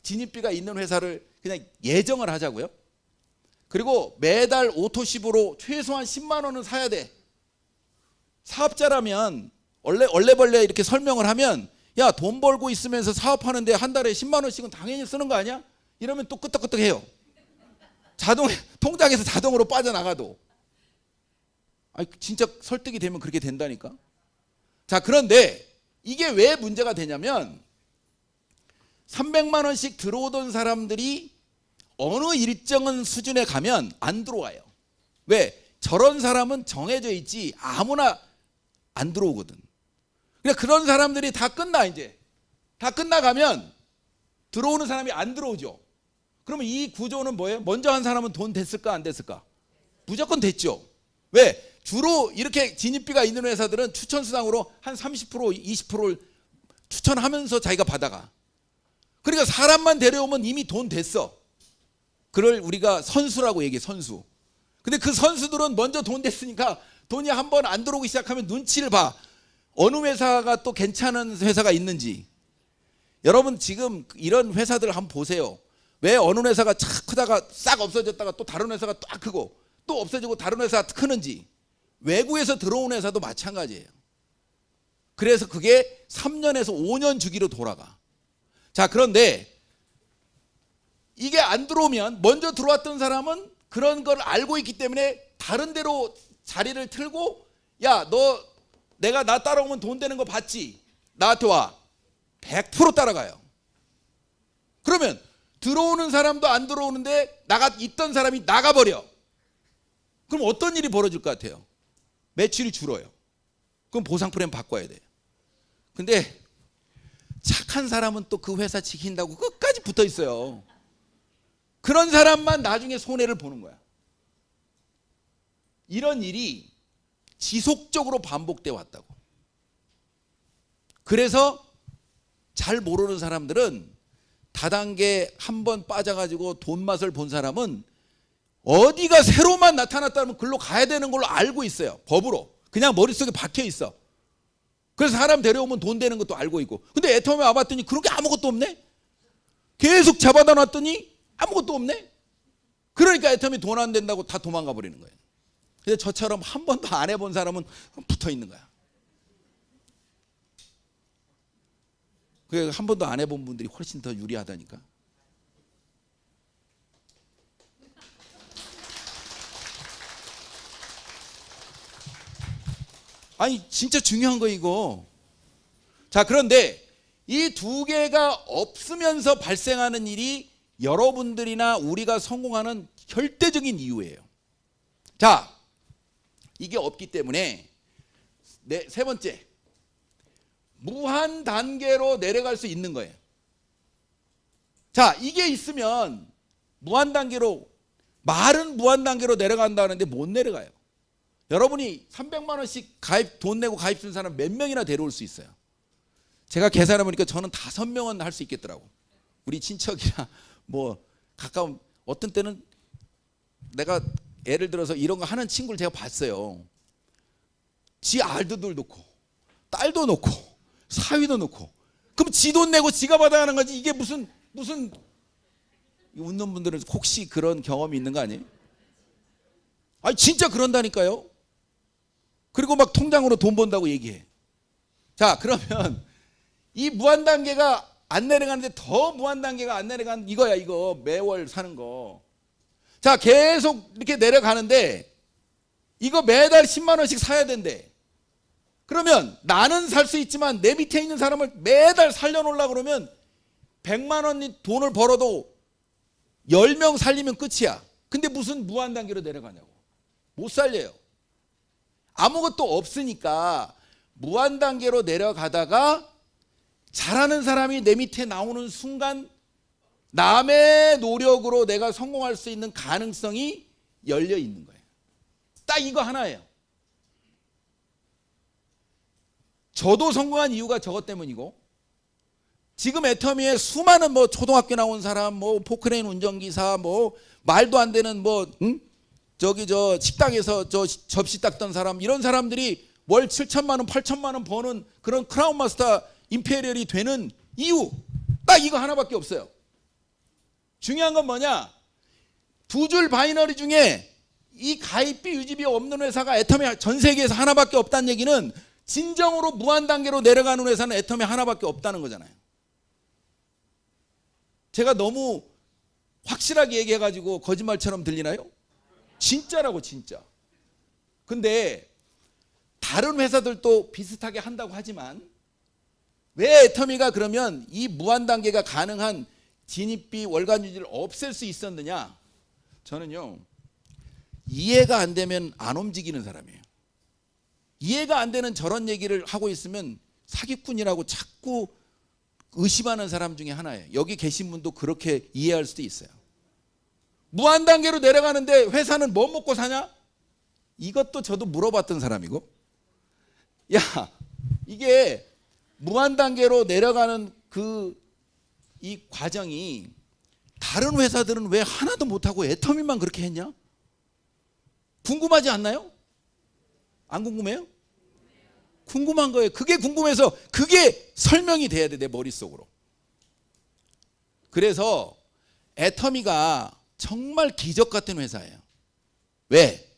Speaker 1: 진입비가 있는 회사를 그냥 예정을 하자고요. 그리고 매달 오토십으로 최소한 10만 원은 사야 돼. 사업자라면 얼레벌레 이렇게 설명을 하면, 야, 돈 벌고 있으면서 사업하는데 한 달에 10만 원씩은 당연히 쓰는 거 아니야? 이러면 또 끄떡끄떡해요. 통장에서 자동으로 빠져나가도. 진짜 설득이 되면 그렇게 된다니까. 그런데 이게 왜 문제가 되냐면, 300만 원씩 들어오던 사람들이 어느 일정한 수준에 가면 안 들어와요. 왜? 저런 사람은 정해져 있지 아무나 안 들어오거든. 그러니까 그런 사람들이 다 끝나, 이제. 다 끝나가면 들어오는 사람이 안 들어오죠. 그러면 이 구조는 뭐예요? 먼저 한 사람은 돈 됐을까 안 됐을까? 무조건 됐죠. 왜? 주로 이렇게 진입비가 있는 회사들은 추천수당으로 한 30%, 20%를 추천하면서 자기가 받아가. 그러니까 사람만 데려오면 이미 돈 됐어. 그걸 우리가 선수라고 얘기해, 선수. 근데 그 선수들은 먼저 돈 됐으니까 돈이 한 번 안 들어오기 시작하면 눈치를 봐. 어느 회사가 또 괜찮은 회사가 있는지. 여러분 지금 이런 회사들을 한번 보세요. 왜 어느 회사가 착 크다가 싹 없어졌다가 또 다른 회사가 딱 크고 또 없어지고 다른 회사가 크는지. 외국에서 들어온 회사도 마찬가지예요. 그래서 그게 3년에서 5년 주기로 돌아가. 그런데 이게 안 들어오면 먼저 들어왔던 사람은 그런 걸 알고 있기 때문에 다른 데로 자리를 틀고, 야, 나 따라오면 돈 되는 거 봤지? 나한테 와. 100% 따라가요. 그러면 들어오는 사람도 안 들어오는데 있던 사람이 나가버려. 그럼 어떤 일이 벌어질 것 같아요? 매출이 줄어요. 그럼 보상 프레임 바꿔야 돼요. 근데 착한 사람은 또 그 회사 지킨다고 끝까지 붙어 있어요. 그런 사람만 나중에 손해를 보는 거야. 이런 일이 지속적으로 반복돼 왔다고. 그래서 잘 모르는 사람들은 다단계 한 번 빠져가지고 돈 맛을 본 사람은 어디가 새로만 나타났다면 글로 가야 되는 걸로 알고 있어요. 법으로. 그냥 머릿속에 박혀 있어. 그래서 사람 데려오면 돈 되는 것도 알고 있고. 근데 애터미 와봤더니 그런 게 아무것도 없네. 계속 잡아다 놨더니 아무것도 없네. 그러니까 애터미 돈 안 된다고 다 도망가 버리는 거예요. 근데 저처럼 한 번도 안 해본 사람은 붙어 있는 거야. 한 번도 안 해본 분들이 훨씬 더 유리하다니까. 아니 진짜 중요한 거 이거. 자, 그런데 이 두 개가 없으면서 발생하는 일이 여러분들이나 우리가 성공하는 절대적인 이유예요. 자, 이게 없기 때문에 세 번째, 무한 단계로 내려갈 수 있는 거예요. 자, 이게 있으면 무한 단계로, 말은 무한 단계로 내려간다는데 못 내려가요. 여러분이 300만 원씩 돈 내고 가입 쓴 사람 몇 명이나 데려올 수 있어요? 제가 계산해 보니까 저는 5명은 할 수 있겠더라고. 우리 친척이나 뭐 가까운, 어떤 때는 내가 예를 들어서 이런 거 하는 친구를 제가 봤어요. 지 알들도 놓고 딸도 놓고 사위도 놓고, 그럼 지 돈 내고 지가 받아가는 거지. 이게 무슨 웃는 분들은 혹시 그런 경험이 있는 거 아니에요? 아니 진짜 그런다니까요. 그리고 막 통장으로 돈 번다고 얘기해. 자, 그러면 이 무한 단계가 안 내려가는데 더 무한 단계가 안 내려가는 이거야. 이거 매월 사는 거. 자, 계속 이렇게 내려가는데 이거 매달 10만 원씩 사야 된대. 그러면 나는 살 수 있지만 내 밑에 있는 사람을 매달 살려놓으려고 그러면 100만 원 돈을 벌어도 10명 살리면 끝이야. 근데 무슨 무한 단계로 내려가냐고. 못 살려요. 아무것도 없으니까 무한 단계로 내려가다가 잘하는 사람이 내 밑에 나오는 순간 남의 노력으로 내가 성공할 수 있는 가능성이 열려 있는 거예요. 딱 이거 하나예요. 저도 성공한 이유가 저것 때문이고, 지금 애터미에 수많은 뭐 초등학교 나온 사람, 뭐 포크레인 운전기사, 뭐 말도 안 되는 뭐 저 식당에서 저 접시 닦던 사람, 이런 사람들이 월 7천만 원, 8천만 원 버는 그런 크라운 마스터 임페리얼이 되는 이유, 딱 이거 하나밖에 없어요. 중요한 건 뭐냐? 두 줄 바이너리 중에 이 가입비 유지비 없는 회사가 애터미 전 세계에서 하나밖에 없다는 얘기는 진정으로 무한 단계로 내려가는 회사는 애터미 하나밖에 없다는 거잖아요. 제가 너무 확실하게 얘기해가지고 거짓말처럼 들리나요? 진짜라고, 진짜. 근데 다른 회사들도 비슷하게 한다고 하지만 왜 애터미가 그러면 이 무한 단계가 가능한 진입비 월간 유지를 없앨 수 있었느냐? 저는요, 이해가 안 되면 안 움직이는 사람이에요. 이해가 안 되는 저런 얘기를 하고 있으면 사기꾼이라고 자꾸 의심하는 사람 중에 하나예요. 여기 계신 분도 그렇게 이해할 수도 있어요. 무한 단계로 내려가는데 회사는 뭐 먹고 사냐? 이것도 저도 물어봤던 사람이고, 야, 이게 무한 단계로 내려가는 이 과정이 다른 회사들은 왜 하나도 못하고 애터미만 그렇게 했냐? 궁금하지 않나요? 안 궁금해요? 궁금한 거예요. 그게 궁금해서 그게 설명이 돼야 돼, 내 머릿속으로. 그래서 애터미가 정말 기적 같은 회사예요. 왜?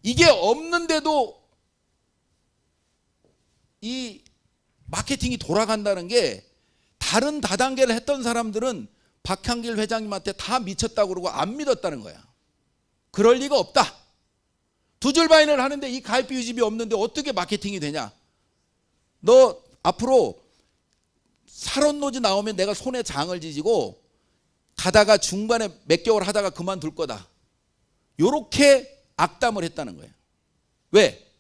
Speaker 1: 이게 없는데도 이 마케팅이 돌아간다는 게, 다른 다단계를 했던 사람들은 박향길 회장님한테 다 미쳤다고 그러고 안 믿었다는 거야. 그럴 리가 없다. 두 줄 바이너를 하는데 이 가입비 유지비 없는데 어떻게 마케팅이 되냐? 너 앞으로 살원노지 나오면 내가 손에 장을 지지고 가다가 중간에 몇 개월 하다가 그만둘 거다. 요렇게 악담을 했다는 거예요. 왜?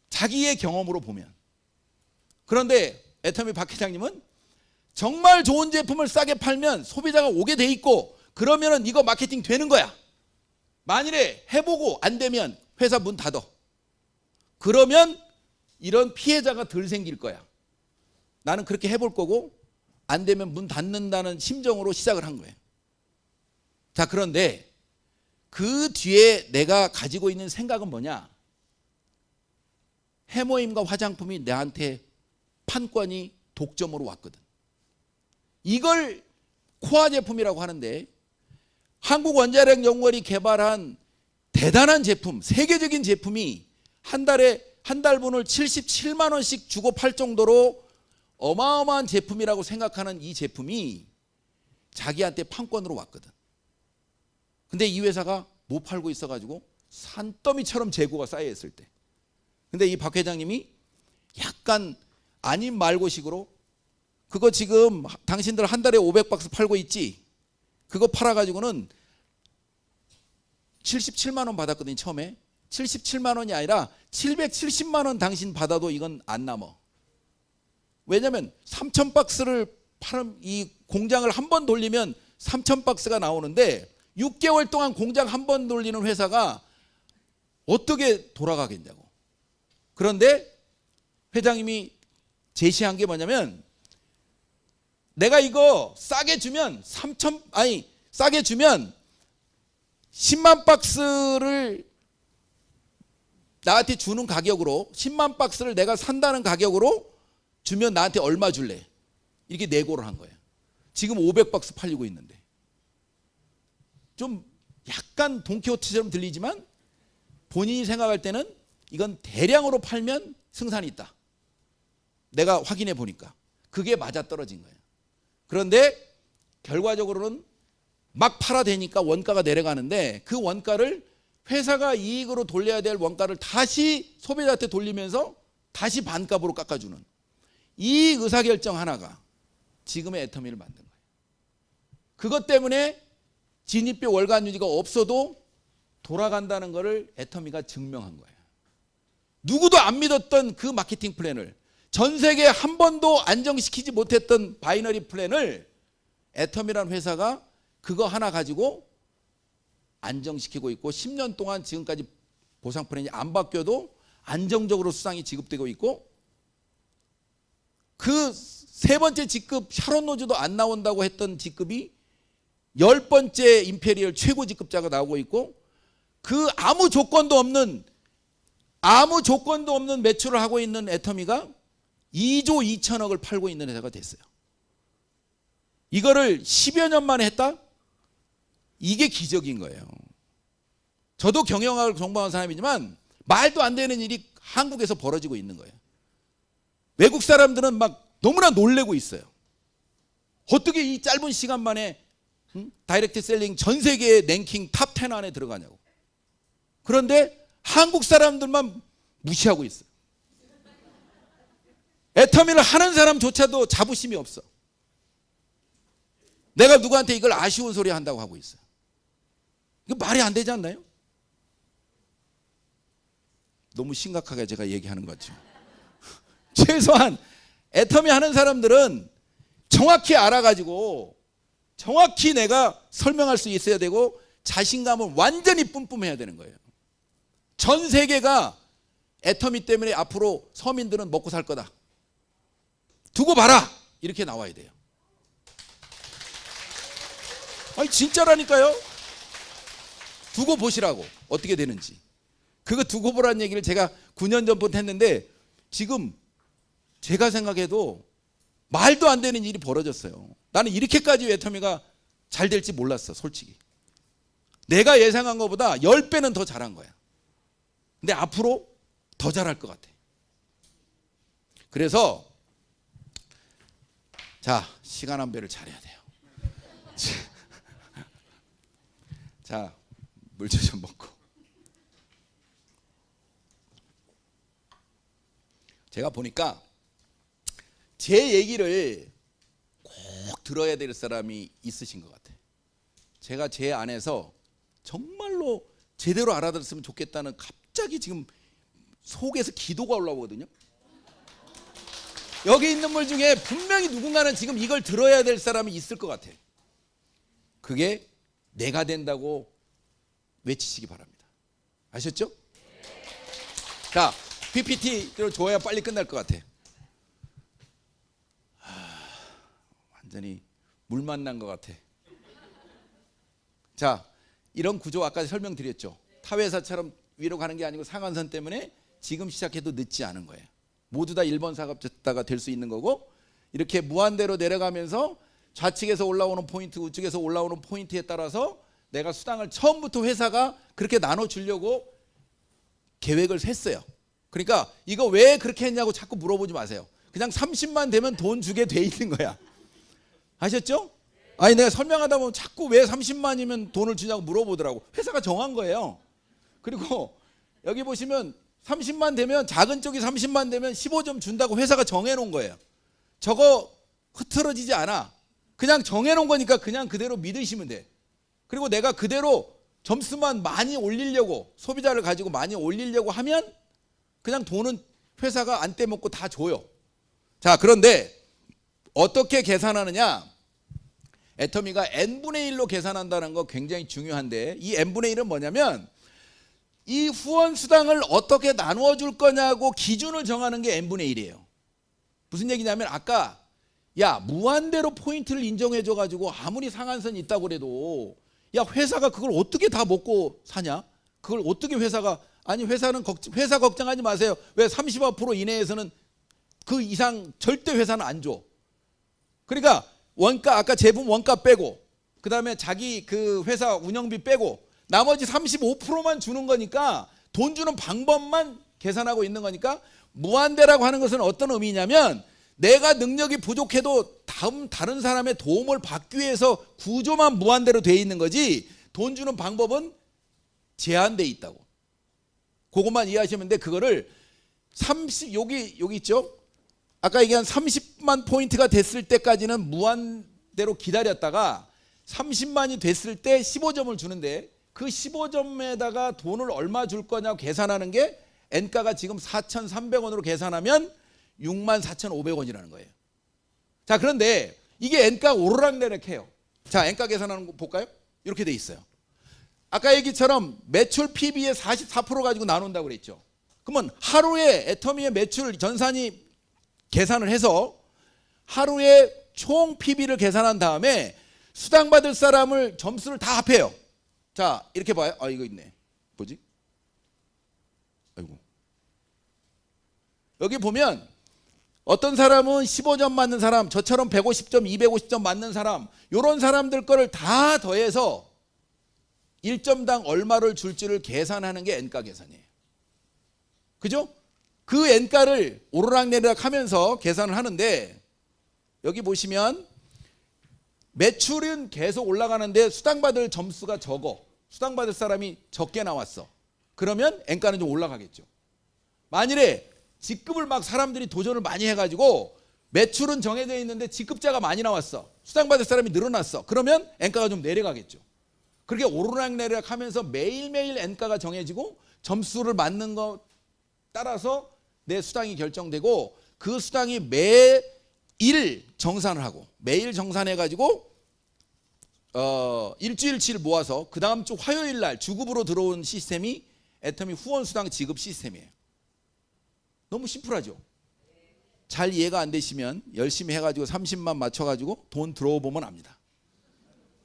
Speaker 1: 자기의 경험으로 보면. 그런데 애터미 박 회장님은 정말 좋은 제품을 싸게 팔면 소비자가 오게 돼 있고 그러면은 이거 마케팅 되는 거야. 만일에 해보고 안 되면 회사 문 닫어. 그러면 이런 피해자가 덜 생길 거야. 나는 그렇게 해볼 거고 안 되면 문 닫는다는 심정으로 시작을 한 거예요. 자, 그런데 그 뒤에 내가 가지고 있는 생각은 뭐냐? 해모임과 화장품이 나한테 판권이 독점으로 왔거든. 이걸 코아 제품이라고 하는데 한국원자력연구원이 개발한 대단한 제품, 세계적인 제품이 한 달분을 77만 원씩 주고 팔 정도로 어마어마한 제품이라고 생각하는 이 제품이 자기한테 판권으로 왔거든. 근데 이 회사가 못 팔고 있어가지고 산더미처럼 재고가 쌓여있을 때. 근데 이 박 회장님이 약간 아닌 말고식으로 그거 지금 당신들 한 달에 500박스 팔고 있지? 그거 팔아가지고는 77만 원 받았거든요. 처음에 77만 원이 아니라 770만 원 당신 받아도 이건 안 남아. 왜냐하면 3,000박스를 파는 이 공장을 한 번 돌리면 3,000박스가 나오는데 6개월 동안 공장 한 번 돌리는 회사가 어떻게 돌아가겠냐고. 그런데 회장님이 제시한 게 뭐냐면 내가 이거 싸게 주면 싸게 주면 10만 박스를 나한테 주는 가격으로 10만 박스를 내가 산다는 가격으로 주면 나한테 얼마 줄래? 이렇게 내고를 한 거예요. 지금 500박스 팔리고 있는데. 좀 약간 돈키호테처럼 들리지만 본인이 생각할 때는 이건 대량으로 팔면 승산이 있다. 내가 확인해 보니까 그게 맞아떨어진 거예요. 그런데 결과적으로는 막 팔아대니까 원가가 내려가는데 그 원가를 회사가 이익으로 돌려야 될 원가를 다시 소비자한테 돌리면서 다시 반값으로 깎아주는 이 의사결정 하나가 지금의 애터미를 만든 거예요. 그것 때문에 진입비 월간 유지가 없어도 돌아간다는 것을 애터미가 증명한 거예요. 누구도 안 믿었던 그 마케팅 플랜을 전 세계에 한 번도 안정시키지 못했던 바이너리 플랜을 애터미라는 회사가 그거 하나 가지고 안정시키고 있고 10년 동안 지금까지 보상 플랜이 안 바뀌어도 안정적으로 수당이 지급되고 있고 그 세 번째 직급 샤론 로즈도 안 나온다고 했던 직급이 10번째 임페리얼 최고 직급자가 나오고 있고 그 아무 조건도 없는 매출을 하고 있는 애터미가 2조 2천억을 팔고 있는 회사가 됐어요. 이거를 10여 년 만에 했다? 이게 기적인 거예요. 저도 경영학을 공부한 사람이지만 말도 안 되는 일이 한국에서 벌어지고 있는 거예요. 외국 사람들은 막 너무나 놀래고 있어요. 어떻게 이 짧은 시간 만에 다이렉트 셀링 전 세계의 랭킹 탑 10 안에 들어가냐고. 그런데 한국 사람들만 무시하고 있어요. 애터미를 하는 사람조차도 자부심이 없어. 내가 누구한테 이걸 아쉬운 소리 한다고 하고 있어요. 이거 말이 안 되지 않나요? 너무 심각하게 제가 얘기하는 거죠. 최소한 애터미 하는 사람들은 정확히 알아가지고 정확히 내가 설명할 수 있어야 되고 자신감은 완전히 뿜뿜해야 되는 거예요. 전 세계가 애터미 때문에 앞으로 서민들은 먹고 살 거다. 두고 봐라. 이렇게 나와야 돼요. 아니 진짜라니까요. 두고 보시라고. 어떻게 되는지. 그거 두고 보라는 얘기를 제가 9년 전부터 했는데 지금 제가 생각해도 말도 안 되는 일이 벌어졌어요. 나는 이렇게까지 애터미가 잘 될지 몰랐어. 솔직히. 내가 예상한 것보다 10배는 더 잘한 거야. 근데 앞으로 더 잘할 것 같아. 그래서 자, 시간 안배를 잘해야 돼요. 자, 물주 좀 먹고. 제가 보니까 제 얘기를 꼭 들어야 될 사람이 있으신 것 같아요. 제가 제 안에서 정말로 제대로 알아들었으면 좋겠다는 갑자기 지금 속에서 기도가 올라오거든요. 여기 있는 분 중에 분명히 누군가는 지금 이걸 들어야 될 사람이 있을 것 같아. 그게 내가 된다고 외치시기 바랍니다. 아셨죠? 자, PPT로 줘야 빨리 끝날 것 같아. 완전히 물 만난 것 같아. 자, 이런 구조 아까 설명드렸죠. 타회사처럼 위로 가는 게 아니고 상한선 때문에 지금 시작해도 늦지 않은 거예요. 모두 다 1번 사각지대가 될 수 있는 거고, 이렇게 무한대로 내려가면서 좌측에서 올라오는 포인트, 우측에서 올라오는 포인트에 따라서 내가 수당을 처음부터 회사가 그렇게 나눠주려고 계획을 했어요. 그러니까 이거 왜 그렇게 했냐고 자꾸 물어보지 마세요. 그냥 30만 되면 돈 주게 돼 있는 거야. 아셨죠? 아니 내가 설명하다 보면 자꾸 왜 30만이면 돈을 주냐고 물어보더라고. 회사가 정한 거예요. 그리고 여기 보시면 30만 되면, 작은 쪽이 30만 되면 15점 준다고 회사가 정해놓은 거예요. 저거 흐트러지지 않아. 그냥 정해놓은 거니까 그냥 그대로 믿으시면 돼. 그리고 내가 그대로 점수만 많이 올리려고, 소비자를 가지고 많이 올리려고 하면 그냥 돈은 회사가 안 떼먹고 다 줘요. 자, 그런데 어떻게 계산하느냐? 애터미가 n분의 1로 계산한다는 거 굉장히 중요한데, 이 n분의 1은 뭐냐면 이 후원 수당을 어떻게 나누어 줄 거냐고 기준을 정하는 게 n분의 1이에요. 무슨 얘기냐면, 아까 야 무한대로 포인트를 인정해 줘 가지고 아무리 상한선이 있다고 그래도 야 회사가 그걸 어떻게 다 먹고 사냐? 그걸 어떻게 회사가, 아니 회사는 회사 걱정하지 마세요. 왜 30% 이내에서는 그 이상 절대 회사는 안 줘. 그러니까 원가, 아까 제품 원가 빼고 그다음에 자기 그 회사 운영비 빼고 나머지 35%만 주는 거니까, 돈 주는 방법만 계산하고 있는 거니까, 무한대라고 하는 것은 어떤 의미냐면 내가 능력이 부족해도 다른 사람의 도움을 받기 위해서 구조만 무한대로 돼 있는 거지, 돈 주는 방법은 제한돼 있다고. 그것만 이해하시면 돼. 그거를 여기 있죠? 아까 얘기한 30만 포인트가 됐을 때까지는 무한대로 기다렸다가 30만이 됐을 때 15점을 주는데, 그 15점에다가 돈을 얼마 줄 거냐고 계산하는 게, N가가 지금 4,300원으로 계산하면 64,500원이라는 거예요. 자, 그런데 이게 N가 오르락내락해요. 자, N가 계산하는 거 볼까요? 이렇게 돼 있어요. 아까 얘기처럼 매출 PB의 44% 가지고 나눈다고 그랬죠. 그러면 하루에 애터미의 매출 전산이 계산을 해서 하루에 총 PB를 계산한 다음에 수당 받을 사람을 점수를 다 합해요. 자, 이렇게 봐요. 아, 이거 있네. 뭐지? 아이고. 여기 보면 어떤 사람은 15점 맞는 사람, 저처럼 150점, 250점 맞는 사람, 이런 사람들 거를 다 더해서 1점당 얼마를 줄지를 계산하는 게 N가 계산이에요. 그죠? 그 N가를 오르락내리락 하면서 계산을 하는데, 여기 보시면 매출은 계속 올라가는데 수당받을 점수가 적어. 수당받을 사람이 적게 나왔어. 그러면 N가는 좀 올라가겠죠. 만일에 직급을 막 사람들이 도전을 많이 해가지고 매출은 정해져 있는데 직급자가 많이 나왔어. 수당받을 사람이 늘어났어. 그러면 N가가 좀 내려가겠죠. 그렇게 오르락내리락 하면서 매일매일 N가가 정해지고 점수를 맞는 거 따라서 내 수당이 결정되고, 그 수당이 매일 정산을 하고, 매일 정산해가지고 일주일치를 모아서 그 다음 주 화요일 날 주급으로 들어온 시스템이 애터미 후원수당 지급 시스템이에요. 너무 심플하죠? 잘 이해가 안 되시면 열심히 해가지고 30만 맞춰가지고 돈 들어보면 압니다.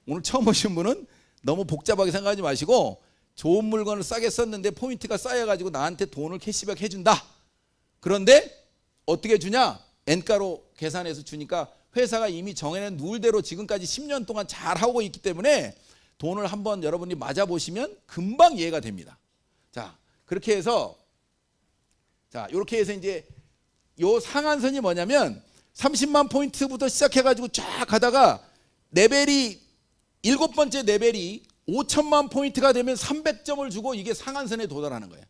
Speaker 1: 오늘 처음 오신 분은 너무 복잡하게 생각하지 마시고, 좋은 물건을 싸게 썼는데 포인트가 쌓여가지고 나한테 돈을 캐시백 해준다. 그런데 어떻게 주냐? N가로 계산해서 주니까 회사가 이미 정해낸 룰대로 지금까지 10년 동안 잘 하고 있기 때문에 돈을 한번 여러분이 맞아보시면 금방 이해가 됩니다. 자, 그렇게 해서, 자, 이렇게 해서 이제 요 상한선이 뭐냐면 30만 포인트부터 시작해가지고 쫙 가다가 레벨이 7번째 레벨이 5천만 포인트가 되면 300점을 주고 이게 상한선에 도달하는 거예요.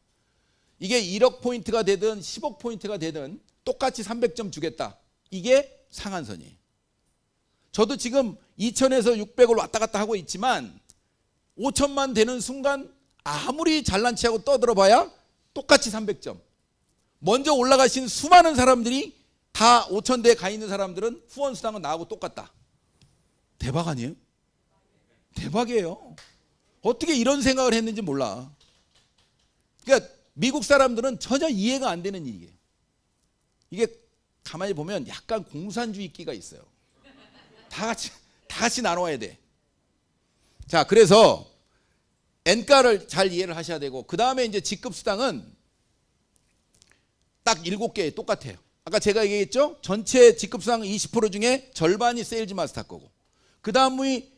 Speaker 1: 이게 1억 포인트가 되든 10억 포인트가 되든 똑같이 300점 주겠다. 이게 상한선이에요. 저도 지금 2000에서 600을 왔다 갔다 하고 있지만 5천만 되는 순간 아무리 잘난 체하고 떠들어봐야 똑같이 300점. 먼저 올라가신 수많은 사람들이 다 5천대에 가 있는 사람들은 후원 수당은 나하고 똑같다. 대박 아니에요? 대박이에요. 어떻게 이런 생각을 했는지 몰라. 그러니까 미국 사람들은 전혀 이해가 안 되는 일이에요. 이게 가만히 보면 약간 공산주의 끼가 있어요. 다 같이 나눠야 돼. 자, 그래서 N가를 잘 이해를 하셔야 되고, 그 다음에 이제 직급수당은 딱 7개 똑같아요. 아까 제가 얘기했죠? 전체 직급수당 20% 중에 절반이 세일즈 마스터 거고, 그 다음이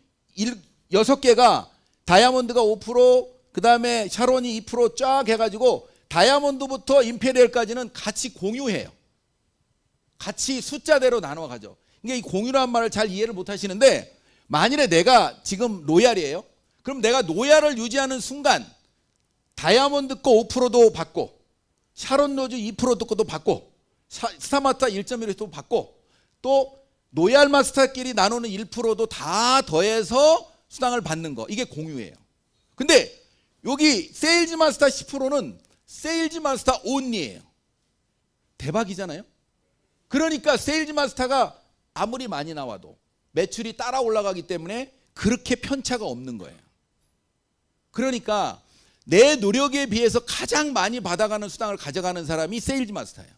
Speaker 1: 6개가 다이아몬드가 5%, 그 다음에 샤론이 2% 쫙 해가지고 다이아몬드부터 임페리얼까지는 같이 공유해요. 같이 숫자대로 나눠 가죠. 이게 이 공유라는 말을 잘 이해를 못 하시는데, 만일에 내가 지금 로얄이에요. 그럼 내가 로얄을 유지하는 순간 다이아몬드 거 5%도 받고, 샤론 로즈 2%도 것도 받고, 스타마스터 1.1도 받고, 또 로얄 마스터끼리 나누는 1%도 다 더해서 수당을 받는 거, 이게 공유예요. 근데 여기 세일즈 마스터 10%는 세일즈 마스터 온리예요. 대박이잖아요. 그러니까 세일즈 마스터가 아무리 많이 나와도 매출이 따라 올라가기 때문에 그렇게 편차가 없는 거예요. 그러니까 내 노력에 비해서 가장 많이 받아가는 수당을 가져가는 사람이 세일즈 마스터예요.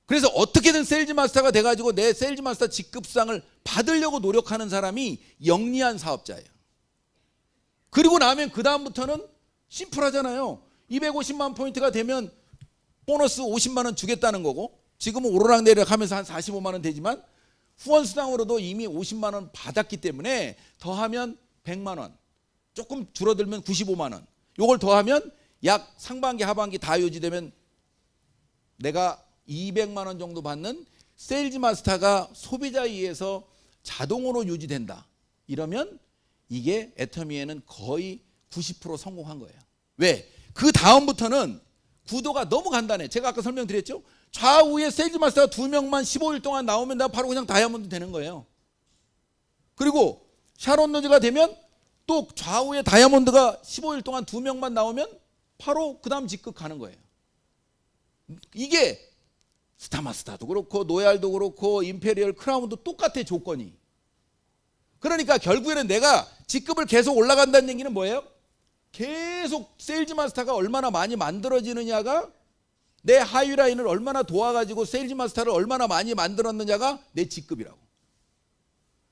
Speaker 1: 그래서 어떻게든 세일즈 마스터가 돼가지고 내 세일즈 마스터 직급수당을 받으려고 노력하는 사람이 영리한 사업자예요. 그리고 나면 그 다음부터는 심플하잖아요. 250만 포인트가 되면 보너스 50만 원 주겠다는 거고, 지금은 오르락내리락 하면서 한 45만 원 되지만 후원 수당으로도 이미 50만 원 받았기 때문에 더하면 100만 원, 조금 줄어들면 95만 원, 요걸 더하면 약 상반기 하반기 다 유지되면 내가 200만 원 정도 받는 세일즈 마스터가 소비자에 의해서 자동으로 유지된다. 이러면 이게 애터미에는 거의 90% 성공한 거예요. 왜? 그 다음부터는 구도가 너무 간단해. 제가 아까 설명드렸죠? 좌우에 세일즈 마스터가 2명만 15일 동안 나오면 나 바로 그냥 다이아몬드 되는 거예요. 그리고 샤론 로즈가 되면 또 좌우에 다이아몬드가 15일 동안 2명만 나오면 바로 그 다음 직급 가는 거예요. 이게 스타마스터도 그렇고 노얄도 그렇고 임페리얼 크라운도 똑같아, 조건이. 그러니까 결국에는 내가 직급을 계속 올라간다는 얘기는 뭐예요? 계속 세일즈 마스터가 얼마나 많이 만들어지느냐가, 내 하이라인을 얼마나 도와가지고 세일즈 마스터를 얼마나 많이 만들었느냐가 내 직급이라고.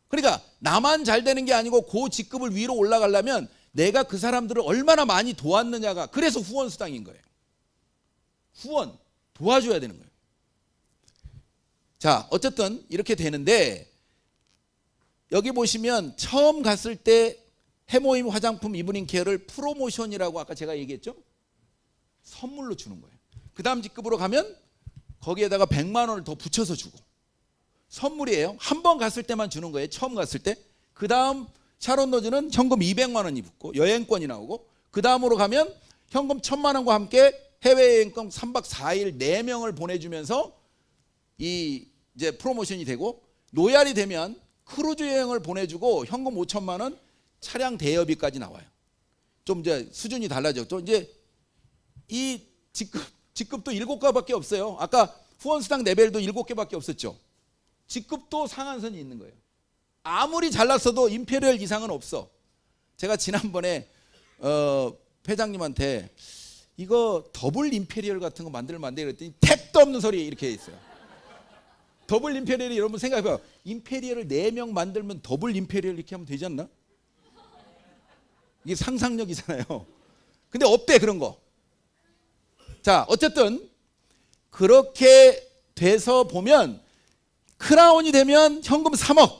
Speaker 1: 그러니까 나만 잘 되는 게 아니고 그 직급을 위로 올라가려면 내가 그 사람들을 얼마나 많이 도왔느냐가, 그래서 후원 수당인 거예요. 후원 도와줘야 되는 거예요. 자, 어쨌든 이렇게 되는데, 여기 보시면 처음 갔을 때 해모임 화장품 이브닝 케어를 프로모션이라고 아까 제가 얘기했죠? 선물로 주는 거예요. 그 다음 직급으로 가면 거기에다가 100만 원을 더 붙여서 주고, 선물이에요. 한 번 갔을 때만 주는 거예요. 처음 갔을 때. 그 다음 샤론 로즈는 현금 200만 원이 붙고 여행권이 나오고, 그 다음으로 가면 현금 1000만 원과 함께 해외여행권 3박 4일 4명을 보내주면서 이제 프로모션이 되고, 로얄이 되면 크루즈 여행을 보내주고 현금 5천만 원, 차량 대여비까지 나와요. 좀 이제 수준이 달라져. 또 이제 이 직급도 7가밖에 없어요. 아까 후원수당 레벨도 7개밖에 없었죠. 직급도 상한선이 있는 거예요. 아무리 잘났어도 임페리얼 이상은 없어. 제가 지난번에 회장님한테 이거 더블 임페리얼 같은 거 만들면 안 돼? 그랬더니 택도 없는 소리 이렇게 있어요. 더블 임페리얼이, 여러분 생각해봐요. 임페리얼을 4명 만들면 더블 임페리얼 이렇게 하면 되지 않나? 이게 상상력이잖아요. 근데 없대, 그런 거. 자, 어쨌든 그렇게 돼서 보면 크라운이 되면 현금 3억,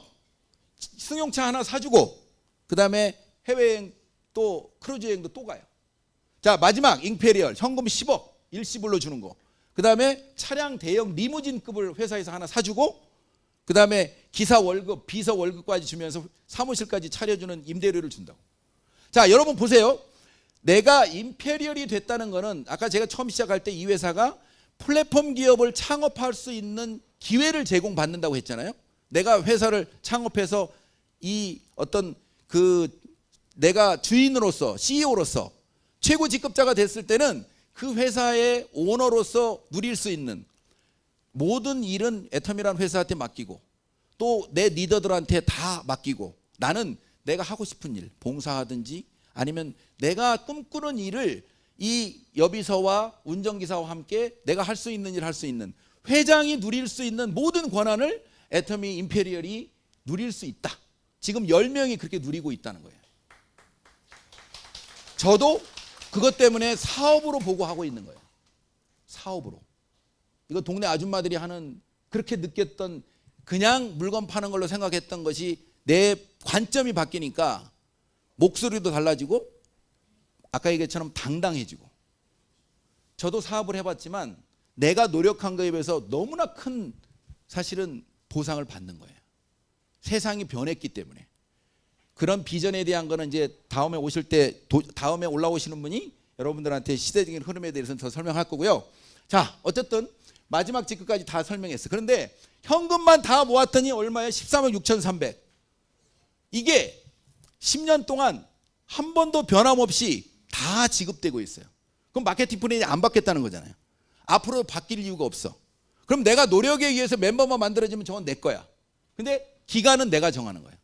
Speaker 1: 승용차 하나 사주고, 그 다음에 해외여행 또 크루즈 여행도 또 가요. 자, 마지막 임페리얼 현금 10억 일시불로 주는 거. 그 다음에 차량 대형 리무진급을 회사에서 하나 사주고, 그 다음에 기사 월급, 비서 월급까지 주면서 사무실까지 차려주는 임대료를 준다고. 자, 여러분 보세요. 내가 임페리얼이 됐다는 거는, 아까 제가 처음 시작할 때 이 회사가 플랫폼 기업을 창업할 수 있는 기회를 제공받는다고 했잖아요. 내가 회사를 창업해서 이 어떤 그 내가 주인으로서 CEO로서 최고 직급자가 됐을 때는 그 회사의 오너로서 누릴 수 있는 모든 일은 애텀이라는 회사한테 맡기고 또 내 리더들한테 다 맡기고 나는 내가 하고 싶은 일, 봉사하든지 아니면 내가 꿈꾸는 일을 이 여비서와 운전기사와 함께 내가 할 수 있는 일 할 수 있는 회장이 누릴 수 있는 모든 권한을 애터미 임페리얼이 누릴 수 있다. 지금 10명이 그렇게 누리고 있다는 거예요. 저도 그것 때문에 사업으로 보고 하고 있는 거예요. 사업으로. 이거 동네 아줌마들이 하는 그렇게 느꼈던 그냥 물건 파는 걸로 생각했던 것이 내 관점이 바뀌니까 목소리도 달라지고 아까 얘기처럼 당당해지고 저도 사업을 해봤지만 내가 노력한 거에 비해서 너무나 큰 사실은 보상을 받는 거예요. 세상이 변했기 때문에. 그런 비전에 대한 거는 이제 다음에 오실 때 다음에 올라오시는 분이 여러분들한테 시대적인 흐름에 대해서는 더 설명할 거고요. 자, 어쨌든 마지막 직급까지 다 설명했어요. 그런데 현금만 다 모았더니 얼마예요? 13억 6,300. 이게 10년 동안 한 번도 변함없이 다 지급되고 있어요. 그럼 마케팅 플랜이 안 받겠다는 거잖아요. 앞으로 바뀔 이유가 없어. 그럼 내가 노력에 의해서 멤버만 만들어지면 저건 내 거야. 근데 기간은 내가 정하는 거예요.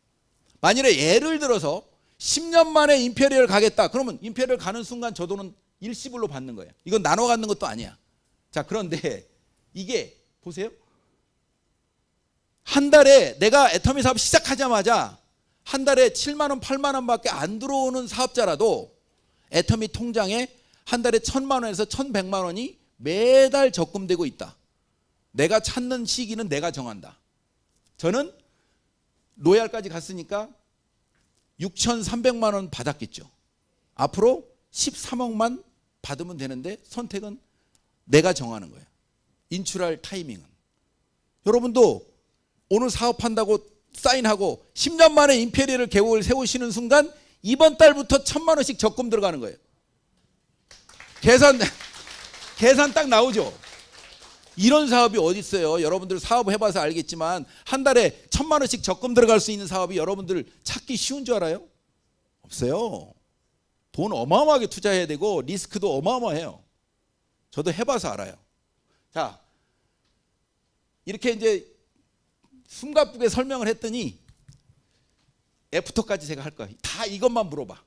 Speaker 1: 만일에 예를 들어서 10년 만에 임페리얼 가겠다. 그러면 임페리얼 가는 순간 저 돈은 일시불로 받는 거예요. 이건 나눠 갖는 것도 아니야. 자, 그런데 이게 보세요. 한 달에 내가 애터미 사업 시작하자마자 한 달에 7만 원, 8만 원밖에 안 들어오는 사업자라도 애터미 통장에 한 달에 1,000만 원에서 1,100만 원이 매달 적금되고 있다. 내가 찾는 시기는 내가 정한다. 저는 로얄까지 갔으니까 6,300만 원 받았겠죠. 앞으로 13억만 받으면 되는데 선택은 내가 정하는 거예요. 인출할 타이밍은. 여러분도 오늘 사업한다고 사인하고 10년 만에 임페리얼 계획을 세우시는 순간 이번 달부터 1,000만 원씩 적금 들어가는 거예요. 계산 딱 나오죠. 이런 사업이 어디 있어요? 여러분들 사업 해봐서 알겠지만 한 달에 1,000만 원씩 적금 들어갈 수 있는 사업이 여러분들 찾기 쉬운 줄 알아요? 없어요. 돈 어마어마하게 투자해야 되고 리스크도 어마어마해요. 저도 해봐서 알아요. 자, 이렇게 이제 숨가쁘게 설명을 했더니 애프터까지 제가 할 거야. 다 이것만 물어봐.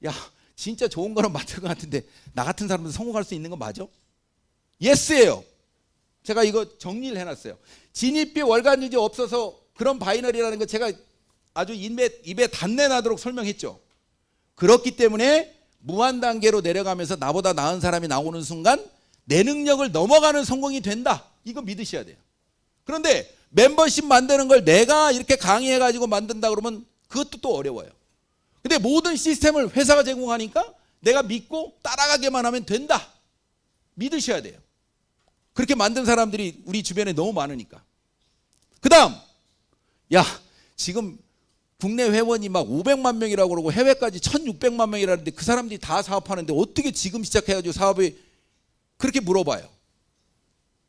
Speaker 1: 야, 진짜 좋은 거는 맞을 것 같은데 나 같은 사람도 성공할 수 있는 거 맞아? 예스예요. 제가 이거 정리를 해놨어요. 진입비 월간 유지 없어서 그런 바이너리라는 거 제가 아주 입에 단내 나도록 설명했죠. 그렇기 때문에 무한 단계로 내려가면서 나보다 나은 사람이 나오는 순간 내 능력을 넘어가는 성공이 된다. 이거 믿으셔야 돼요. 그런데 멤버십 만드는 걸 내가 이렇게 강의해가지고 만든다 그러면 그것도 또 어려워요. 근데 모든 시스템을 회사가 제공하니까 내가 믿고 따라가기만 하면 된다. 믿으셔야 돼요. 그렇게 만든 사람들이 우리 주변에 너무 많으니까. 그 다음, 야, 지금 국내 회원이 막 500만 명이라고 그러고 해외까지 1,600만 명이라는데 그 사람들이 다 사업하는데 어떻게 지금 시작해가지고 사업이 그렇게 물어봐요.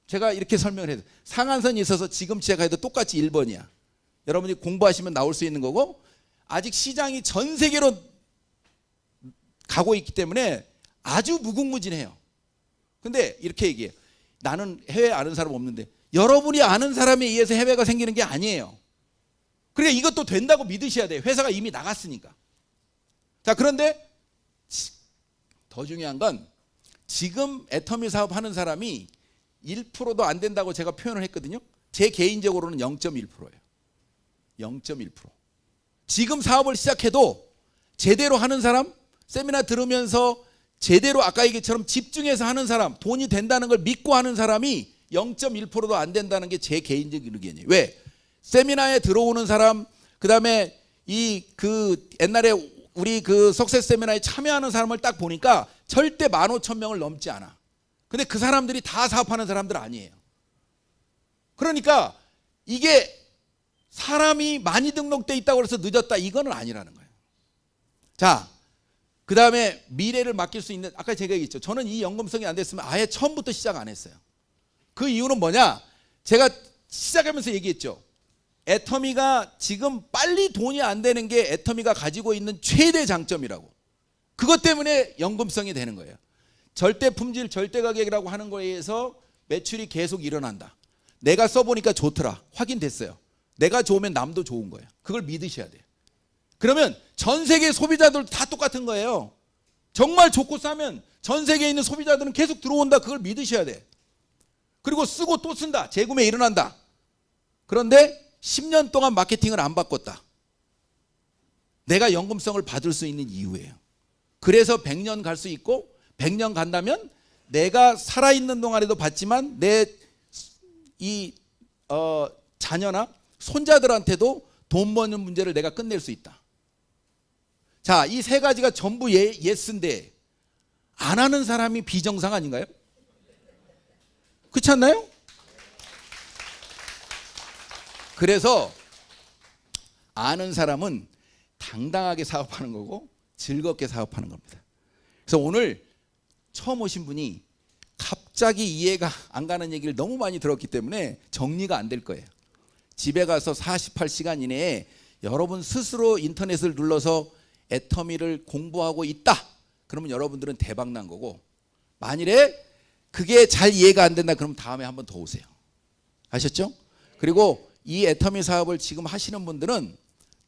Speaker 1: 제가 이렇게 설명을 해요. 상한선이 있어서 지금 시작해도 똑같이 1번이야. 여러분이 공부하시면 나올 수 있는 거고 아직 시장이 전 세계로 가고 있기 때문에 아주 무궁무진해요. 근데 이렇게 얘기해요. 나는 해외 아는 사람 없는데 여러분이 아는 사람에 의해서 해외가 생기는 게 아니에요. 그러니까 이것도 된다고 믿으셔야 돼요. 회사가 이미 나갔으니까. 자, 그런데 더 중요한 건 지금 애터미 사업 하는 사람이 1%도 안 된다고 제가 표현을 했거든요. 제 개인적으로는 0.1%예요. 0.1%. 지금 사업을 시작해도 제대로 하는 사람, 세미나 들으면서 제대로 아까 얘기처럼 집중해서 하는 사람, 돈이 된다는 걸 믿고 하는 사람이 0.1%도 안 된다는 게 제 개인적인 의견이에요. 왜? 세미나에 들어오는 사람, 그다음에 옛날에 우리 그 석세스 세미나에 참여하는 사람을 딱 보니까 절대 15,000명을 넘지 않아. 근데 그 사람들이 다 사업하는 사람들 아니에요. 그러니까 이게 사람이 많이 등록돼 있다고 해서 늦었다, 이거는 아니라는 거예요. 자, 그 다음에 미래를 맡길 수 있는, 아까 제가 얘기했죠. 저는 이 연금성이 안 됐으면 아예 처음부터 시작 안 했어요. 그 이유는 뭐냐? 제가 시작하면서 얘기했죠. 애터미가 지금 빨리 돈이 안 되는 게 애터미가 가지고 있는 최대 장점이라고. 그것 때문에 연금성이 되는 거예요. 절대 품질, 절대 가격이라고 하는 거에 의해서 매출이 계속 일어난다. 내가 써보니까 좋더라. 확인됐어요. 내가 좋으면 남도 좋은 거예요. 그걸 믿으셔야 돼요. 그러면 전 세계 소비자들 다 똑같은 거예요. 정말 좋고 싸면 전 세계에 있는 소비자들은 계속 들어온다. 그걸 믿으셔야 돼. 그리고 쓰고 또 쓴다. 재구매 일어난다. 그런데 10년 동안 마케팅을 안 바꿨다. 내가 연금성을 받을 수 있는 이유예요. 그래서 100년 갈 수 있고 100년 간다면 내가 살아있는 동안에도 받지만 내 자녀나 손자들한테도 돈 버는 문제를 내가 끝낼 수 있다. 자, 이 세 가지가 전부 예스인데 안 하는 사람이 비정상 아닌가요? 그렇지 않나요? 그래서 아는 사람은 당당하게 사업하는 거고 즐겁게 사업하는 겁니다. 그래서 오늘 처음 오신 분이 갑자기 이해가 안 가는 얘기를 너무 많이 들었기 때문에 정리가 안 될 거예요. 집에 가서 48시간 이내에 여러분 스스로 인터넷을 눌러서 애터미를 공부하고 있다. 그러면 여러분들은 대박 난 거고, 만일에 그게 잘 이해가 안 된다 그러면 다음에 한번 더 오세요. 아셨죠? 그리고 이 애터미 사업을 지금 하시는 분들은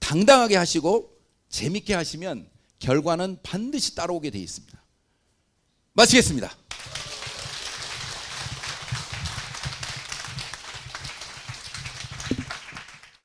Speaker 1: 당당하게 하시고 재밌게 하시면 결과는 반드시 따라오게 돼 있습니다. 마치겠습니다.